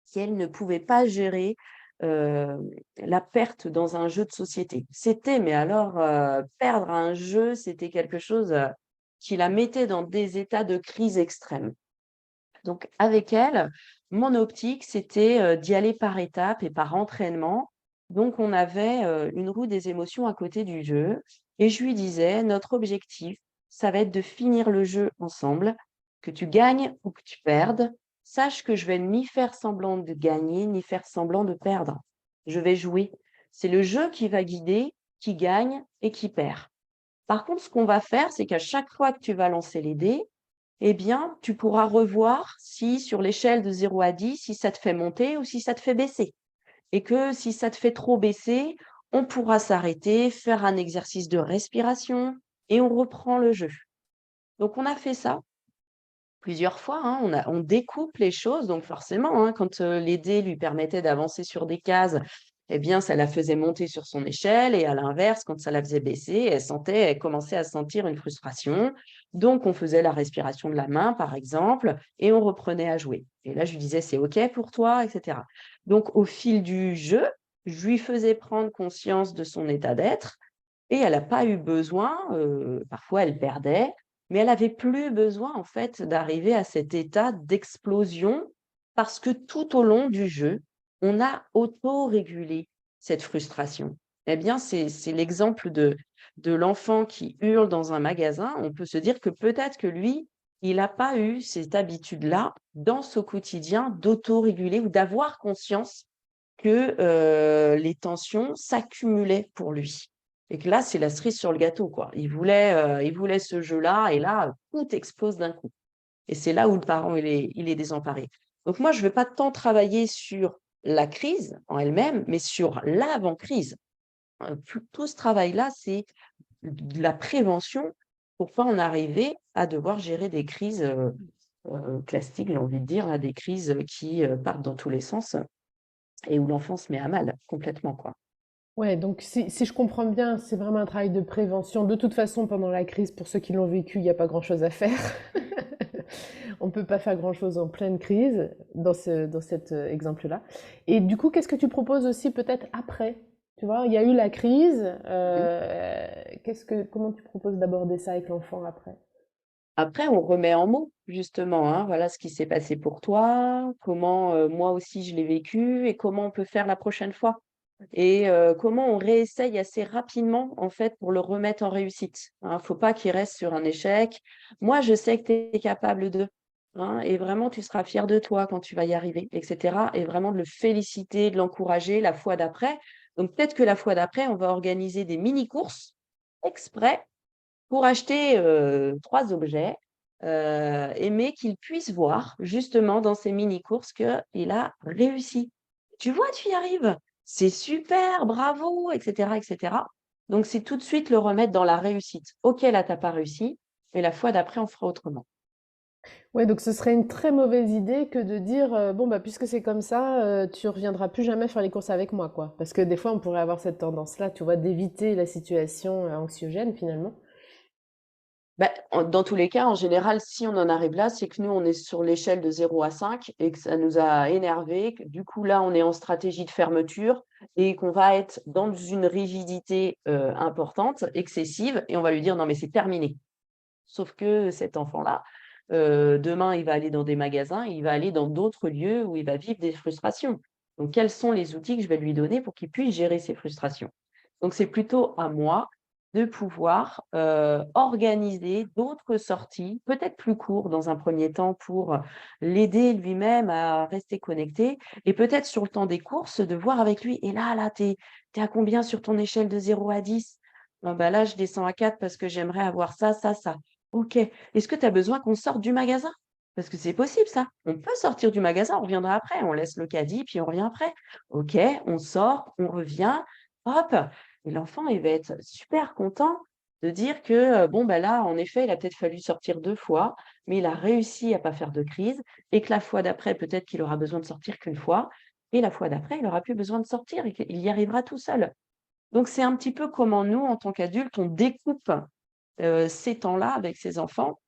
qui elle ne pouvait pas gérer, heu, la perte dans un jeu de société. C'était mais alors, perdre à un jeu, c'était quelque chose, qui la mettait dans des états de crise extrême. Donc avec elle, mon optique, c'était, d'y aller par étapes et par entraînement. Donc on avait, une roue des émotions à côté du jeu et je lui disais: «Notre objectif, ça va être de finir le jeu ensemble, que tu gagnes ou que tu perdes. Sache que je vais ni faire semblant de gagner, ni faire semblant de perdre. Je vais jouer. C'est le jeu qui va guider qui gagne et qui perd. Par contre, ce qu'on va faire, c'est qu'à chaque fois que tu vas lancer les dés, eh bien, tu pourras revoir si sur l'échelle de 0 à 10, si ça te fait monter ou si ça te fait baisser. Et que si ça te fait trop baisser, on pourra s'arrêter, faire un exercice de respiration et on reprend le jeu. Donc on a fait ça plusieurs fois, hein. On découpe les choses, donc forcément, hein, quand, les dés lui permettaient d'avancer sur des cases, eh bien, ça la faisait monter sur son échelle et à l'inverse, quand ça la faisait baisser, elle commençait à sentir une frustration. Donc on faisait la respiration de la main, par exemple, et on reprenait à jouer. Et là, je lui disais: «C'est OK pour toi?» et cetera. Donc au fil du jeu, je lui faisais prendre conscience de son état d'être et elle n'a pas eu besoin, parfois elle perdait, mais elle avait plus besoin en fait d'arriver à cet état d'explosion parce que tout au long du jeu, on a auto-régulé cette frustration. Eh bien, c'est l'exemple de l'enfant qui hurle dans un magasin. On peut se dire que peut-être que lui, il n'a pas eu cette habitude-là dans son quotidien d'auto-réguler ou d'avoir conscience que, les tensions s'accumulaient pour lui et que là, c'est la cerise sur le gâteau, quoi. Il voulait ce jeu-là et là, tout explose d'un coup et c'est là où le parent, il est désemparé. Donc moi, je ne veux pas tant travailler sur la crise en elle-même, mais sur l'avant-crise. Tout ce travail-là, c'est de la prévention pour pas en arriver à devoir gérer des crises, classiques, j'ai envie de dire, là, des crises, qui, partent dans tous les sens et où l'enfant se met à mal complètement, quoi. Ouais, donc si je comprends bien, c'est vraiment un travail de prévention. De toute façon, pendant la crise, pour ceux qui l'ont vécu, il n'y a pas grand-chose à faire. On ne peut pas faire grand-chose en pleine crise dans cet exemple-là. Et du coup, qu'est-ce que tu proposes aussi peut-être après? Tu vois, il y a eu la crise. Mmh. Comment tu proposes d'aborder ça avec l'enfant après? Après, on remet en mots, justement, hein, voilà ce qui s'est passé pour toi, comment, moi aussi je l'ai vécu et comment on peut faire la prochaine fois et comment on réessaye assez rapidement, en fait, pour le remettre en réussite, hein. Faut pas qu'il reste sur un échec. Moi, je sais que tu es capable de, hein, et vraiment tu seras fier de toi quand tu vas y arriver et cetera et vraiment de le féliciter, de l'encourager la fois d'après. Donc peut-être que la fois d'après, on va organiser des mini courses exprès pour acheter, 3 objets, mais qu'il puisse voir justement dans ces mini courses qu'il a réussi. «Tu vois, tu y arrives! C'est super, bravo!» et cetera et cetera. Donc c'est tout de suite le remettre dans la réussite. «OK, là, tu as pas réussi, mais la fois d'après, on fera autrement». Ouais, donc ce serait une très mauvaise idée que de dire, «Bon, bah, puisque c'est comme ça, tu reviendras plus jamais faire les courses avec moi», quoi. Parce que des fois, on pourrait avoir cette tendance-là, tu vois, d'éviter la situation, anxiogène, finalement. Bah, dans tous les cas, en général, si on en arrive là, c'est que nous, on est sur l'échelle de 0 à 5 et que ça nous a énervés, que du coup, là, on est en stratégie de fermeture et qu'on va être dans une rigidité, importante, excessive et on va lui dire: «Non, mais c'est terminé». Sauf que cet enfant-là, demain, il va aller dans des magasins, il va aller dans d'autres lieux où il va vivre des frustrations. Donc quels sont les outils que je vais lui donner pour qu'il puisse gérer ses frustrations? Donc c'est plutôt à moi de pouvoir, organiser d'autres sorties, peut-être plus courtes dans un premier temps pour l'aider lui-même à rester connecté et peut-être sur le temps des courses de voir avec lui: «Et là, tu à combien sur ton échelle de 0 à 10?» «Ah bah, là, je descends à 4 parce que j'aimerais avoir ça, ça, ça». «OK. Est-ce que tu as besoin qu'on sorte du magasin?» Parce que c'est possible ça. On peut sortir du magasin, on reviendra après. On laisse le caddie, puis on revient après. OK, on sort, on revient, hop et l'enfant, il va être super content de dire que, bon, bah, là, en effet, il a peut-être fallu sortir 2 fois, mais il a réussi à pas faire de crise et que la fois d'après, peut-être qu'il aura besoin de sortir qu'une fois et la fois d'après, il aura plus besoin de sortir et qu'il y arrivera tout seul. Donc c'est un petit peu comment nous, en tant qu'adultes, on découpe, ces temps-là avec ces enfants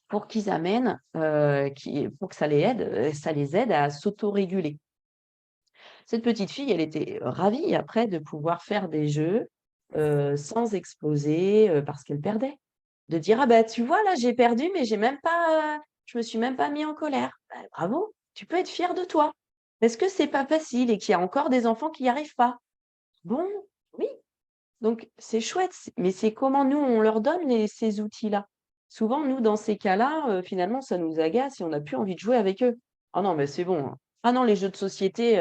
pour qu'ils amènent, pour que ça les aide à s'autoréguler. Cette petite fille, elle était ravie après de pouvoir faire des jeux, sans exploser, parce qu'elle perdait. De dire: «Ah bah, tu vois là, j'ai perdu, mais je me suis même pas mis en colère». Bah, bravo, tu peux être fier de toi. Parce que c'est pas facile et qu'il y a encore des enfants qui n'y arrivent pas. Bon, oui, donc c'est chouette, mais c'est comment nous on leur donne ces outils-là. Souvent nous dans ces cas-là, finalement ça nous agace et on n'a plus envie de jouer avec eux. «Ah non mais c'est bon, hein. Ah non les jeux de société,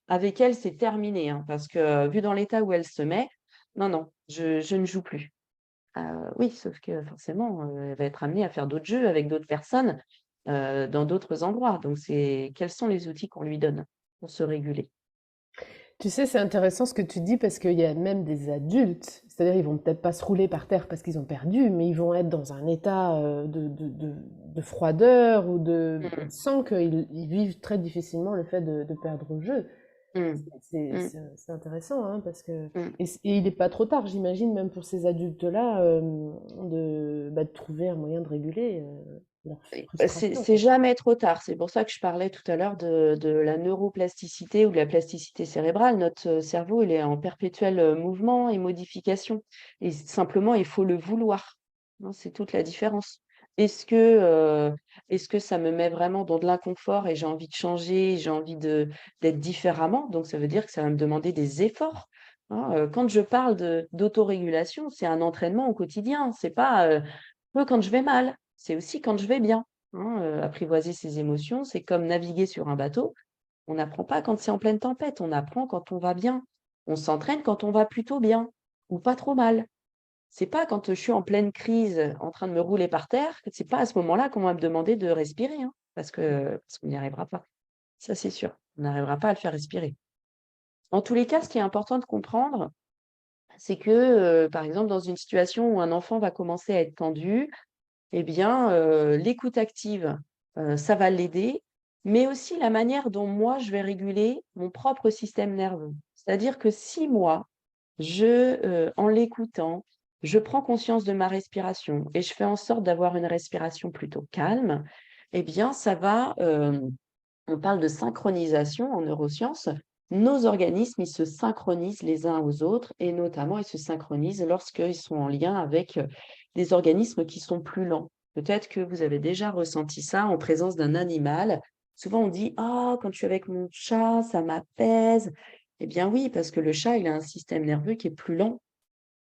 avec elle c'est terminé, hein, parce que vu dans l'état où elle se met, non, non, je ne joue plus». Oui, sauf que forcément, elle va être amenée à faire d'autres jeux avec d'autres personnes, dans d'autres endroits. Donc c'est quels sont les outils qu'on lui donne pour se réguler? Tu sais, c'est intéressant ce que tu dis parce qu'il y a même des adultes, c'est-à-dire ils vont peut-être pas se rouler par terre parce qu'ils ont perdu, mais ils vont être dans un état de froideur ou on Mmh. sent qu'ils vivent très difficilement le fait de perdre au jeu. Mmh. Mmh. C'est intéressant, hein, parce que Mmh. et il n'est pas trop tard, j'imagine, même pour ces adultes-là, de trouver un moyen de réguler leur Et bah, frustration, c'est quoi. jamais trop tard. C'est pour ça que je parlais tout à l'heure de la neuroplasticité ou de la plasticité cérébrale. Notre, cerveau, il est en perpétuel, mouvement et modification et simplement, il faut le vouloir, hein, c'est toute la différence. Est-ce que, est-ce que ça me met vraiment dans de l'inconfort et j'ai envie de changer, j'ai envie d'être différemment? Donc ça veut dire que ça va me demander des efforts, hein, quand je parle d'autorégulation, c'est un entraînement au quotidien. C'est pas, que quand je vais mal, c'est aussi quand je vais bien, hein, apprivoiser ses émotions, c'est comme naviguer sur un bateau. On n'apprend pas quand c'est en pleine tempête, on apprend quand on va bien. On s'entraîne quand on va plutôt bien ou pas trop mal. C'est pas quand, je suis en pleine crise, en train de me rouler par terre, que c'est pas à ce moment-là qu'on va me demander de respirer, hein, parce qu'on n'y arrivera pas. Ça, c'est sûr. On n'arrivera pas à le faire respirer. En tous les cas, ce qui est important de comprendre, c'est que, par exemple, dans une situation où un enfant va commencer à être tendu, eh bien, l'écoute active, ça va l'aider, mais aussi la manière dont moi je vais réguler mon propre système nerveux. C'est-à-dire que si moi, en l'écoutant, je prends conscience de ma respiration et je fais en sorte d'avoir une respiration plutôt calme, eh bien ça va, on parle de synchronisation en neurosciences. Nos organismes, ils se synchronisent les uns aux autres et notamment ils se synchronisent lorsqu'ils sont en lien avec, des organismes qui sont plus lents. Peut-être que vous avez déjà ressenti ça en présence d'un animal. Souvent, on dit: «Ah, quand je suis avec mon chat, ça m'apaise». Eh bien oui, parce que le chat, il a un système nerveux qui est plus lent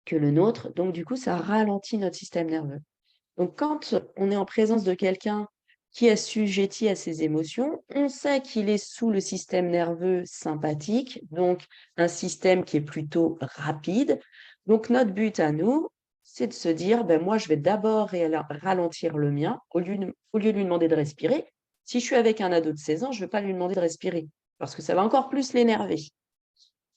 que le nôtre, donc du coup, ça ralentit notre système nerveux. Donc quand on est en présence de quelqu'un qui est assujetti à ses émotions, on sait qu'il est sous le système nerveux sympathique, donc un système qui est plutôt rapide. Donc notre but à nous, c'est de se dire: «Ben moi, je vais d'abord ralentir le mien au lieu de lui demander de respirer». Si je suis avec un ado de 16 ans, je ne vais pas lui demander de respirer parce que ça va encore plus l'énerver.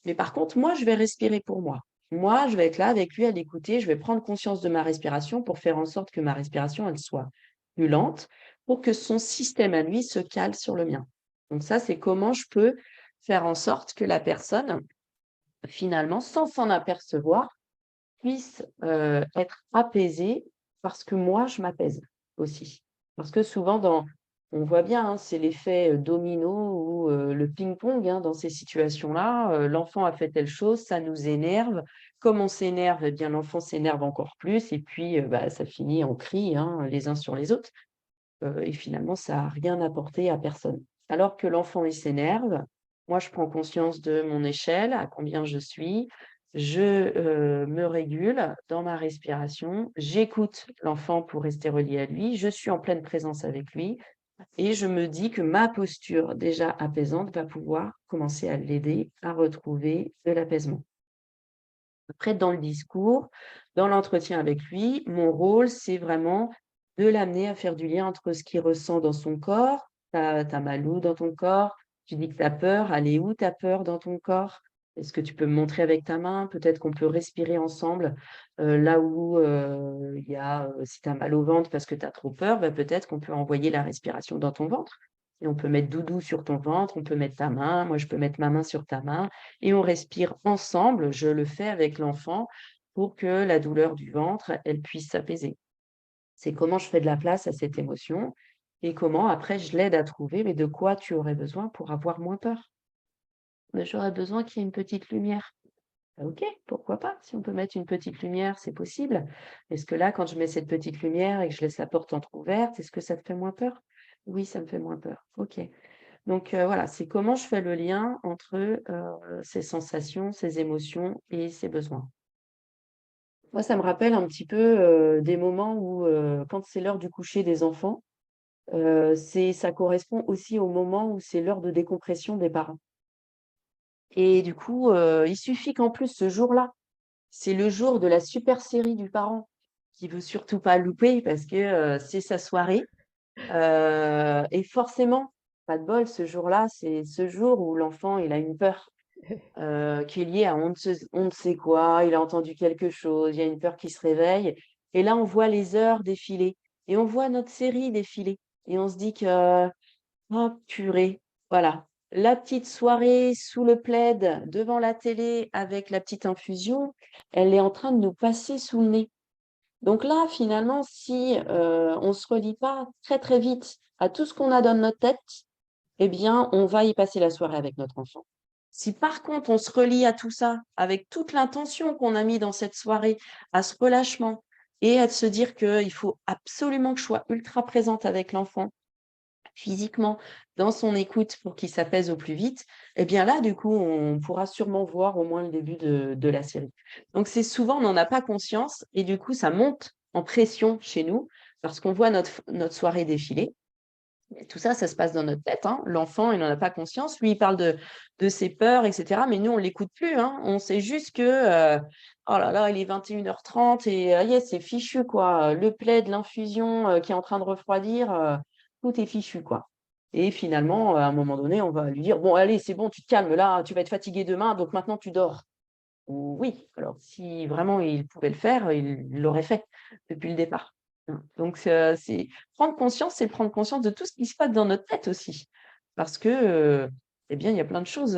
Mais par contre, moi, je vais respirer pour moi. Moi, je vais être là avec lui à l'écouter, je vais prendre conscience de ma respiration pour faire en sorte que ma respiration, elle soit plus lente, pour que son système à lui se cale sur le mien. Donc ça, c'est comment je peux faire en sorte que la personne, finalement, sans s'en apercevoir, puisse, être apaisée parce que moi, je m'apaise aussi. Parce que souvent on voit bien, hein, c'est l'effet, domino ou, le ping-pong, hein, dans ces situations-là, l'enfant a fait telle chose, ça nous énerve. Comme on s'énerve, eh bien, l'enfant s'énerve encore plus et puis, bah, ça finit en cris, hein, les uns sur les autres, et finalement ça a rien apporté à personne. Alors que l'enfant, il s'énerve, moi je prends conscience de mon échelle, à combien je suis, je, me régule dans ma respiration, j'écoute l'enfant pour rester relié à lui, je suis en pleine présence avec lui et je me dis que ma posture déjà apaisante va pouvoir commencer à l'aider à retrouver de l'apaisement. Après, dans le discours, dans l'entretien avec lui, mon rôle, c'est vraiment de l'amener à faire du lien entre ce qu'il ressent dans son corps. Tu as mal où dans ton corps? Tu dis que tu as peur, elle est où ta peur dans ton corps? Est-ce que tu peux me montrer avec ta main? Peut-être qu'on peut respirer ensemble, là où, il y a, si tu as mal au ventre parce que tu as trop peur, bah, peut-être qu'on peut envoyer la respiration dans ton ventre et on peut mettre doudou sur ton ventre, on peut mettre ta main, moi je peux mettre ma main sur ta main et on respire ensemble. Je le fais avec l'enfant pour que la douleur du ventre, elle puisse s'apaiser. C'est comment je fais de la place à cette émotion et comment après je l'aide à trouver, mais de quoi tu aurais besoin pour avoir moins peur? Ben, j'aurais besoin qu'il y ait une petite lumière. Ah, OK, pourquoi pas? Si on peut mettre une petite lumière, c'est possible. Est-ce que là, quand je mets cette petite lumière et que je laisse la porte entrouverte, est-ce que ça te fait moins peur? Oui, ça me fait moins peur. OK. Donc voilà, c'est comment je fais le lien entre, ces sensations, ces émotions et ces besoins. Moi, ça me rappelle un petit peu, des moments où, quand c'est l'heure du coucher des enfants, ça correspond aussi au moment où c'est l'heure de décompression des parents et du coup, il suffit qu'en plus ce jour-là, c'est le jour de la super série du parent qu'il veut surtout pas louper parce que, c'est sa soirée, et forcément, pas de bol, ce jour-là, c'est ce jour où l'enfant, il a une peur, qui est liée à on ne sait quoi, il a entendu quelque chose, il y a une peur qui se réveille et là, on voit les heures défiler et on voit notre série défiler et on se dit que: «Oh purée!» Voilà, la petite soirée sous le plaid, devant la télé avec la petite infusion, elle est en train de nous passer sous le nez. Donc là, finalement, si, on se relie pas très, très vite à tout ce qu'on a dans notre tête, eh bien, on va y passer la soirée avec notre enfant. Si par contre, on se relie à tout ça, avec toute l'intention qu'on a mis dans cette soirée, à ce relâchement et à se dire qu'il faut absolument que je sois ultra présente avec l'enfant, physiquement, dans son écoute pour qu'il s'apaise au plus vite, eh bien là, du coup, on pourra sûrement voir au moins le début de la série. Donc c'est souvent, on n'en a pas conscience et du coup, ça monte en pression chez nous parce qu'on voit notre soirée défiler et tout ça, ça se passe dans notre tête, hein. L'enfant, il n'en a pas conscience. Lui, il parle de ses peurs et cetera, mais nous, on l'écoute plus, hein. On sait juste que, oh là là, il est 21:30 et yes, c'est fichu, quoi. Le plaid, l'infusion, qui est en train de refroidir, tout est fichu, quoi. Et finalement, à un moment donné, on va lui dire: «Bon, allez, c'est bon, tu te calmes là, tu vas être fatigué demain, donc maintenant tu dors». Oui, alors si vraiment il pouvait le faire, il l'aurait fait depuis le départ. Donc c'est prendre conscience, c'est prendre conscience de tout ce qui se passe dans notre tête aussi. Parce que, eh bien, il y a plein de choses,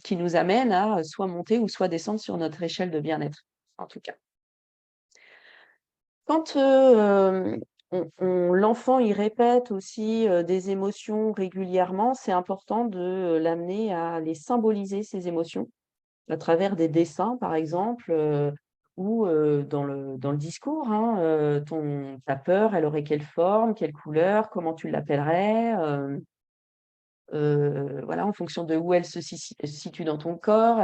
qui nous amènent à soit monter ou soit descendre sur notre échelle de bien-être, en tout cas. Quand, l'enfant, il répète aussi, des émotions régulièrement, c'est important de l'amener à les symboliser, ces émotions. À travers des dessins, par exemple, ou dans le discours, hein, ta peur, elle aurait quelle forme, quelle couleur, comment tu l'appellerais, voilà, en fonction de où elle se situe dans ton corps,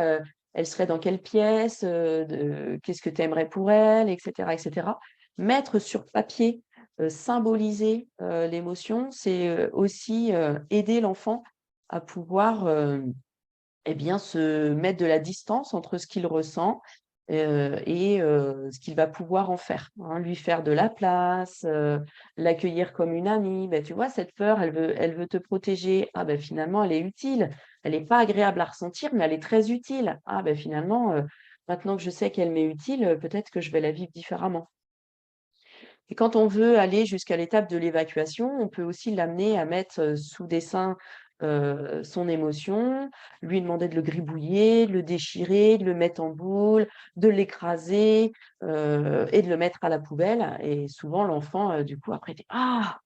elle serait dans quelle pièce, qu'est-ce que tu aimerais pour elle, et cetera, et cetera. Mettre sur papier, symboliser, l'émotion, c'est, aussi, aider l'enfant à pouvoir, eh bien, se mettre de la distance entre ce qu'il ressent, et ce qu'il va pouvoir en faire, hein. Lui faire de la place, l'accueillir comme une amie. Ben tu vois, cette peur, elle veut te protéger. Ah ben finalement, elle est utile. Elle est pas agréable à ressentir, mais elle est très utile. Ah ben finalement, maintenant que je sais qu'elle m'est utile, peut-être que je vais la vivre différemment. Et quand on veut aller jusqu'à l'étape de l'évacuation, on peut aussi l'amener à mettre, sous dessin, son émotion, lui demander de le gribouiller, de le déchirer, de le mettre en boule, de l'écraser, et de le mettre à la poubelle. Et souvent l'enfant, du coup après il dit: «Ah!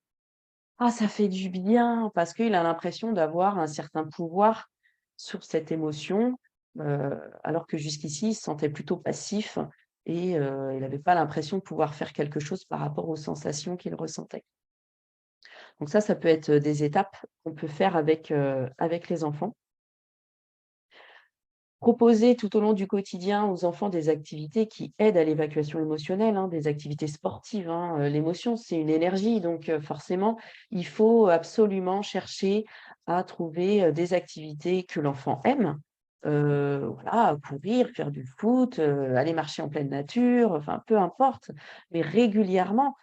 Ah ça fait du bien!» parce qu'il a l'impression d'avoir un certain pouvoir sur cette émotion, alors que jusqu'ici, il se sentait plutôt passif et il n'avait pas l'impression de pouvoir faire quelque chose par rapport aux sensations qu'il ressentait. Donc ça peut être, des étapes qu'on peut faire avec les enfants. Proposer tout au long du quotidien aux enfants des activités qui aident à l'évacuation émotionnelle, hein, des activités sportives, hein. L'émotion, c'est une énergie, donc forcément, il faut absolument chercher à trouver, des activités que l'enfant aime. Voilà, courir, faire du foot, aller marcher en pleine nature, enfin peu importe, mais régulièrement,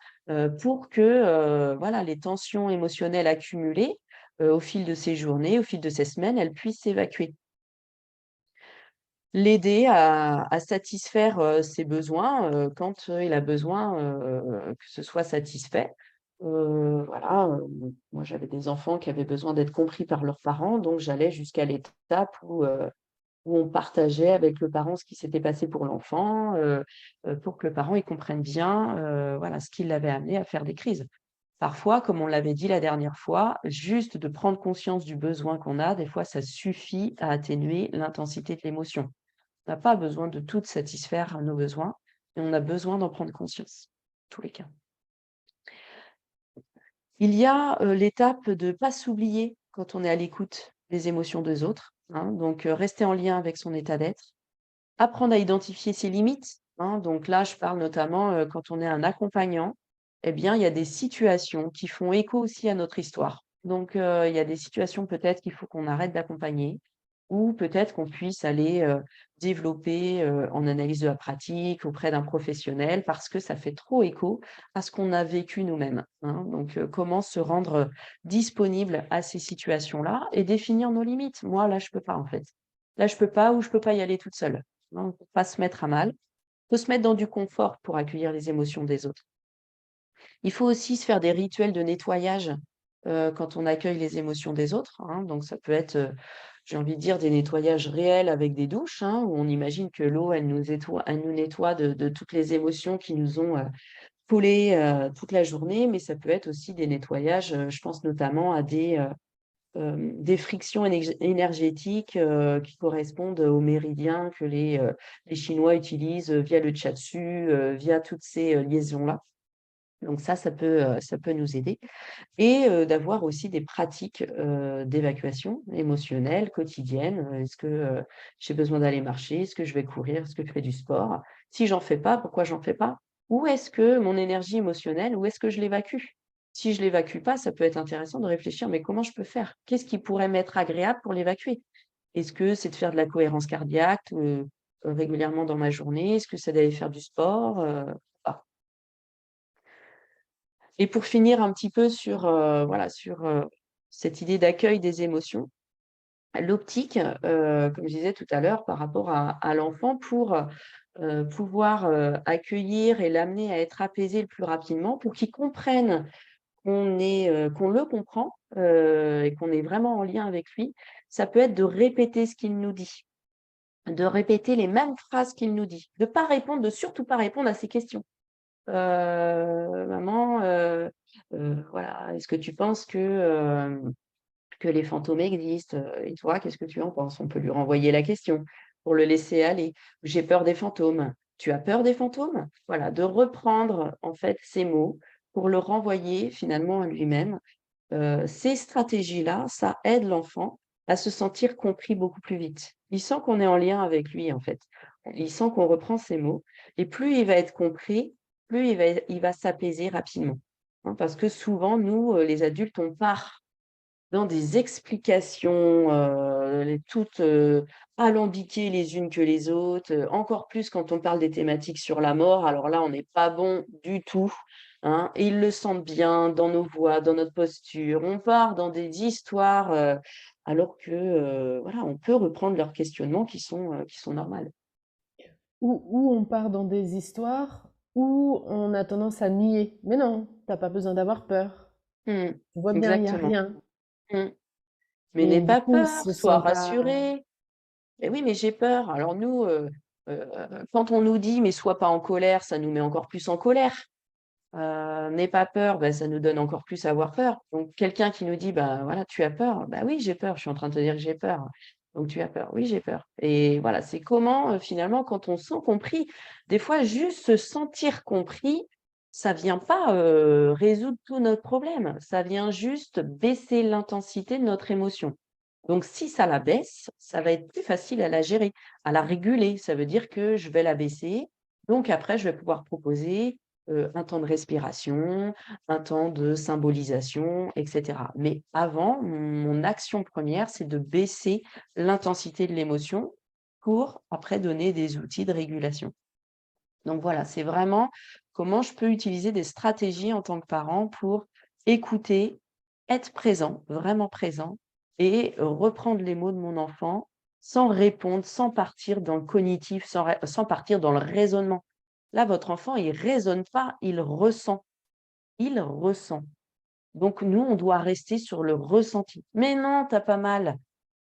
pour que, voilà, les tensions émotionnelles accumulées, au fil de ses journées, au fil de ses semaines, elles puissent s'évacuer. L'aider à satisfaire, ses besoins, quand, il a besoin, que ce soit satisfait. Voilà, moi j'avais des enfants qui avaient besoin d'être compris par leurs parents, donc j'allais jusqu'à l'étape où on partageait avec le parent ce qui s'était passé pour l'enfant, pour que le parent, il comprenne bien, voilà, ce qui l'avait amené à faire des crises. Parfois, comme on l'avait dit la dernière fois, juste de prendre conscience du besoin qu'on a, des fois ça suffit à atténuer l'intensité de l'émotion. On n'a pas besoin de tout satisfaire à nos besoins, mais on a besoin d'en prendre conscience, tous les cas. Il y a, l'étape de ne pas s'oublier quand on est à l'écoute des émotions des autres, hein, donc rester en lien avec son état d'être. Apprendre à identifier ses limites, hein, donc là, je parle notamment, quand on est un accompagnant, eh bien, il y a des situations qui font écho aussi à notre histoire. Donc, il y a des situations peut-être qu'il faut qu'on arrête d'accompagner ou peut-être qu'on puisse aller, développer, en analyse de la pratique auprès d'un professionnel parce que ça fait trop écho à ce qu'on a vécu nous-mêmes, hein. Donc, comment se rendre, disponible à ces situations-là et définir nos limites. Moi, là, je peux pas, en fait. Là, je peux pas ou je peux pas y aller toute seule. Non, faut pas se mettre à mal. Faut se mettre dans du confort pour accueillir les émotions des autres. Il faut aussi se faire des rituels de nettoyage, quand on accueille les émotions des autres, hein. Donc ça peut être, j'ai envie de dire des nettoyages réels avec des douches, hein, où on imagine que l'eau, elle nous nettoie de toutes les émotions qui nous ont, collées, toute la journée. Mais ça peut être aussi des nettoyages, je pense notamment à des frictions énergétiques, qui correspondent aux méridiens que les Chinois utilisent, via le Jiatsu, via toutes ces, liaisons-là. Donc ça peut nous aider et d'avoir aussi des pratiques, d'évacuation émotionnelle quotidienne. Est-ce que, j'ai besoin d'aller marcher? Est-ce que je vais courir? Est-ce que je fais du sport? Si j'en fais pas, pourquoi j'en fais pas? Où est-ce que mon énergie émotionnelle, où est-ce que je l'évacue? Si je l'évacue pas, ça peut être intéressant de réfléchir: «Mais comment je peux faire? Qu'est-ce qui pourrait m'être agréable pour l'évacuer?» Est-ce que c'est de faire de la cohérence cardiaque, régulièrement dans ma journée? Est-ce que c'est d'aller faire du sport? Et pour finir un petit peu sur, voilà, sur, cette idée d'accueil des émotions, l'optique, comme je disais tout à l'heure par rapport à l'enfant pour, pouvoir, accueillir et l'amener à être apaisé le plus rapidement pour qu'il comprenne qu'on le comprend, et qu'on est vraiment en lien avec lui, ça peut être de répéter ce qu'il nous dit, de répéter les mêmes phrases qu'il nous dit, de surtout pas répondre à ses questions. «Maman, voilà, est-ce que tu penses que les fantômes existent? Et toi, qu'est-ce que tu en penses?» On peut lui renvoyer la question pour le laisser aller. «J'ai peur des fantômes. Tu as peur des fantômes? Voilà, de reprendre en fait ces mots pour le renvoyer finalement à lui-même. Ces stratégies-là, ça aide l'enfant à se sentir compris beaucoup plus vite. Il sent qu'on est en lien avec lui, en fait. Il sent qu'on reprend ses mots et plus il va être compris, plus il va s'apaiser rapidement. Hein, parce que souvent, nous, les adultes, on part dans des explications, toutes, alambiquées les unes que les autres, encore plus quand on parle des thématiques sur la mort. Alors là, on n'est pas bon du tout, hein, et ils le sentent bien dans nos voix, dans notre posture. On part dans des histoires, alors que, voilà, on peut reprendre leurs questionnements qui sont normales. Ou on part dans des histoires où on a tendance à nier. Mais non, t'as pas besoin d'avoir peur. Mmh, Tu vois bien, il y a exactement. rien. Mmh. Mais Et n'aie du pas coup, ils peur, se sois sentent pas. rassuré. Eh oui, mais j'ai peur. Alors nous, heu, quand on nous dit: «Mais sois pas en colère», ça nous met encore plus en colère. «N'aie pas peur», bah, ça nous donne encore plus à avoir peur. Donc quelqu'un qui nous dit: «Bah, voilà, tu as peur», bah oui, j'ai peur, je suis en train de te dire que j'ai peur. Donc tu as peur, oui, j'ai peur. Et voilà, c'est comment, finalement, quand on se sent compris, des fois juste se sentir compris, ça vient pas, résoudre tous notre problème. Ça vient juste baisser l'intensité de notre émotion. Donc si ça la baisse, ça va être plus facile à la gérer, à la réguler. Ça veut dire que je vais la baisser, donc après je vais pouvoir proposer, un temps de respiration, un temps de symbolisation et cetera. Mais avant, mon action première, c'est de baisser l'intensité de l'émotion pour après donner des outils de régulation. Donc voilà, c'est vraiment comment je peux utiliser des stratégies en tant que parent pour écouter, être présent, vraiment présent et reprendre les mots de mon enfant sans répondre, sans partir dans le cognitif, sans partir dans le raisonnement. Là, votre enfant, il raisonne pas, il ressent. Il ressent. Donc nous, on doit rester sur le ressenti. «Mais non, t'as pas mal».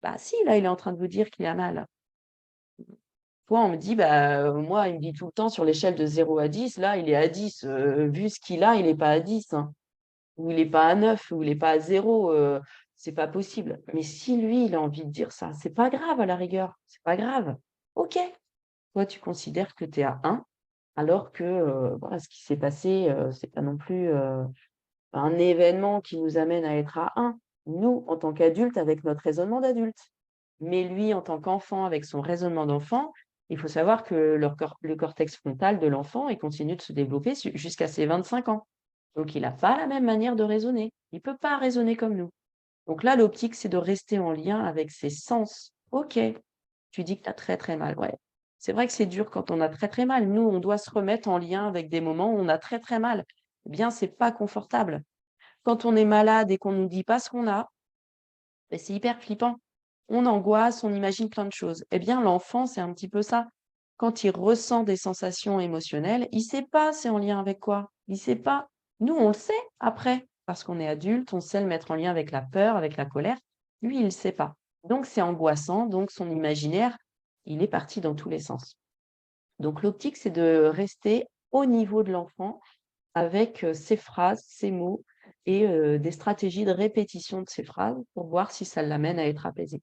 Bah si, là, il est en train de vous dire qu'il a mal. Toi, on me dit, bah, moi, il me dit tout le temps sur l'échelle de 0 à 10, là, il est à 10. Vu ce qu'il a, il est pas à 10, hein, ou il est pas à 9, ou il est pas à 0. C'est pas possible. Mais si lui, il a envie de dire ça, c'est pas grave à la rigueur, c'est pas grave. OK. Toi, tu considères que tu es à 1, alors que, voilà, ce qui s'est passé, c'est pas non plus, un événement qui nous amène à être à 1. Nous, en tant qu'adultes, avec notre raisonnement d'adulte. Mais lui, en tant qu'enfant, avec son raisonnement d'enfant, il faut savoir que le cortex frontal de l'enfant, il continue de se développer jusqu'à ses 25 ans. Donc il n'a pas la même manière de raisonner. Il ne peut pas raisonner comme nous. Donc là, l'optique, c'est de rester en lien avec ses sens. OK, tu dis que tu as très très mal. Ouais. C'est vrai que c'est dur quand on a très très mal. Nous, on doit se remettre en lien avec des moments où on a très très mal. Eh bien, c'est pas confortable. Quand on est malade et qu'on ne nous dit pas ce qu'on a, beh, c'est hyper flippant. On angoisse, on imagine plein de choses. Eh bien, l'enfant, c'est un petit peu ça. Quand il ressent des sensations émotionnelles, il sait pas c'est en lien avec quoi. Il sait pas. Nous, on le sait après, parce qu'on est adulte, on sait le mettre en lien avec la peur, avec la colère. Lui, il ne sait pas. Donc, c'est angoissant. Donc, son imaginaire, il est parti dans tous les sens. Donc, l'optique, c'est de rester au niveau de l'enfant avec, ses phrases, ses mots et des stratégies de répétition de ces phrases pour voir si ça l'amène à être apaisé.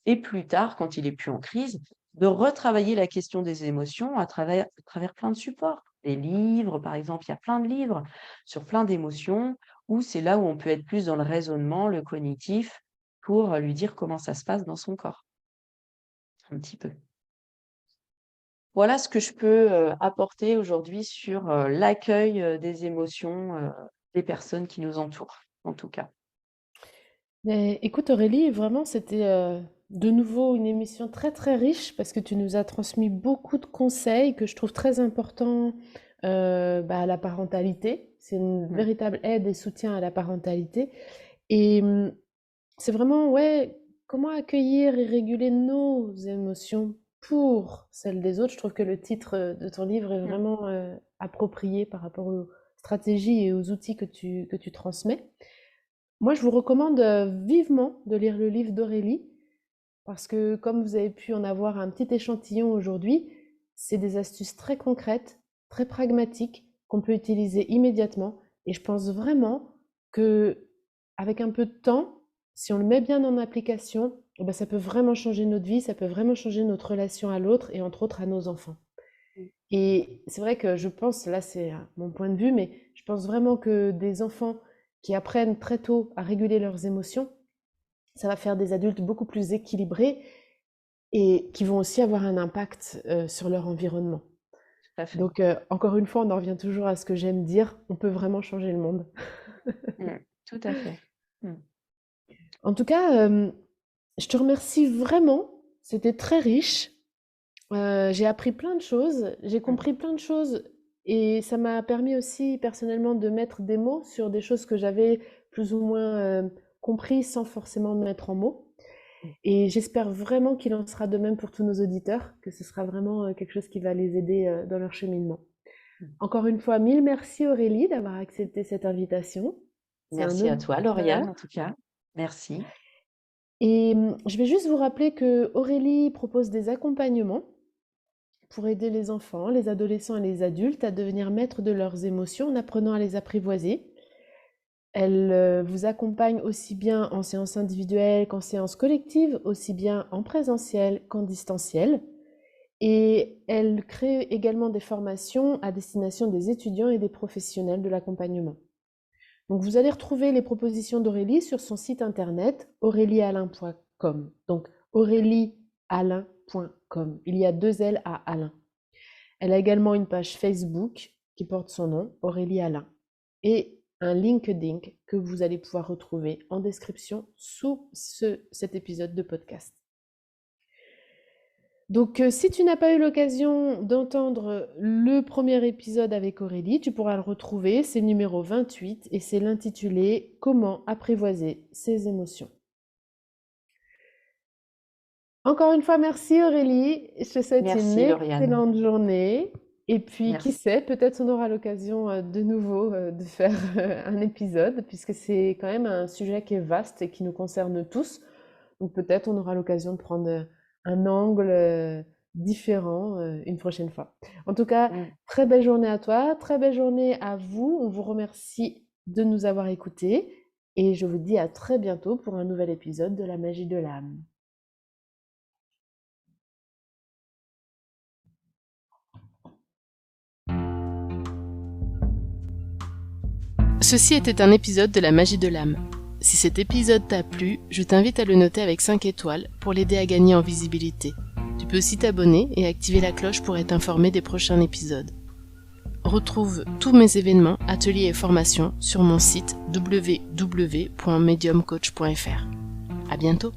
Et plus tard, quand il est plus en crise, de retravailler la question des émotions à travers plein de supports. Des livres, par exemple, il y a plein de livres sur plein d'émotions où c'est là où on peut être plus dans le raisonnement, le cognitif, pour, lui dire comment ça se passe dans son corps, un petit peu. Voilà ce que je peux, apporter aujourd'hui sur, l'accueil, des émotions, des personnes qui nous entourent, en tout cas. Mais écoute Aurélie, vraiment c'était de nouveau une émission très très riche parce que tu nous as transmis beaucoup de conseils que je trouve très importants à la parentalité. C'est une Mmh. véritable aide et soutien à la parentalité. Et c'est vraiment, ouais, comment accueillir et réguler nos émotions pour celles des autres. Je trouve que le titre de ton livre est Mmh. vraiment approprié par rapport aux stratégies et aux outils que tu transmets. Moi, je vous recommande vivement de lire le livre d'Aurélie, parce que comme vous avez pu en avoir un petit échantillon aujourd'hui, c'est des astuces très concrètes, très pragmatiques, qu'on peut utiliser immédiatement. Et je pense vraiment que avec un peu de temps, si on le met bien en application, ça peut vraiment changer notre vie, ça peut vraiment changer notre relation à l'autre et entre autres à nos enfants. Et c'est vrai que je pense, là c'est mon point de vue, mais je pense vraiment que des enfants qui apprennent très tôt à réguler leurs émotions, ça va faire des adultes beaucoup plus équilibrés et qui vont aussi avoir un impact sur leur environnement. Tout à fait. Donc, encore une fois, on en revient toujours à ce que j'aime dire, on peut vraiment changer le monde. Tout à fait. En tout cas, je te remercie vraiment, c'était très riche. J'ai appris plein de choses, j'ai compris plein de choses et ça m'a permis aussi personnellement de mettre des mots sur des choses que j'avais plus ou moins compris sans forcément mettre en mots. Et j'espère vraiment qu'il en sera de même pour tous nos auditeurs, que ce sera vraiment quelque chose qui va les aider dans leur cheminement. Encore une fois, mille merci Aurélie d'avoir accepté cette invitation. C'est un Merci à toi, honneur. Lauriane, en tout cas. Merci. Et je vais juste vous rappeler que Aurélie propose des accompagnements pour aider les enfants, les adolescents et les adultes à devenir maîtres de leurs émotions en apprenant à les apprivoiser. Elle vous accompagne aussi bien en séance individuelle qu'en séance collective, aussi bien en présentiel qu'en distanciel. Et elle crée également des formations à destination des étudiants et des professionnels de l'accompagnement. Donc vous allez retrouver les propositions d'Aurélie sur son site internet auréliealain.com. Donc auréliealain.com. Il y a 2 L à Alain. Elle a également une page Facebook qui porte son nom, Aurélie Alain, et un LinkedIn que vous allez pouvoir retrouver en description sous cet épisode de podcast. Donc, si tu n'as pas eu l'occasion d'entendre le premier épisode avec Aurélie, tu pourras le retrouver, c'est le numéro 28 et c'est l'intitulé « Comment apprivoiser ses émotions ». Encore une fois, merci Aurélie, je te souhaite une excellente journée. Et puis, qui sait, peut-être on aura l'occasion de nouveau de faire un épisode, puisque c'est quand même un sujet qui est vaste et qui nous concerne tous. Donc peut-être on aura l'occasion de prendre un angle différent une prochaine fois. En tout cas, très belle journée à toi, très belle journée à vous. On vous remercie de nous avoir écoutés et je vous dis à très bientôt pour un nouvel épisode de La Magie de l'âme. Ceci était un épisode de La Magie de l'âme. Si cet épisode t'a plu, je t'invite à le noter avec 5 étoiles pour l'aider à gagner en visibilité. Tu peux aussi t'abonner et activer la cloche pour être informé des prochains épisodes. Retrouve tous mes événements, ateliers et formations sur mon site www.mediumcoach.fr. À bientôt!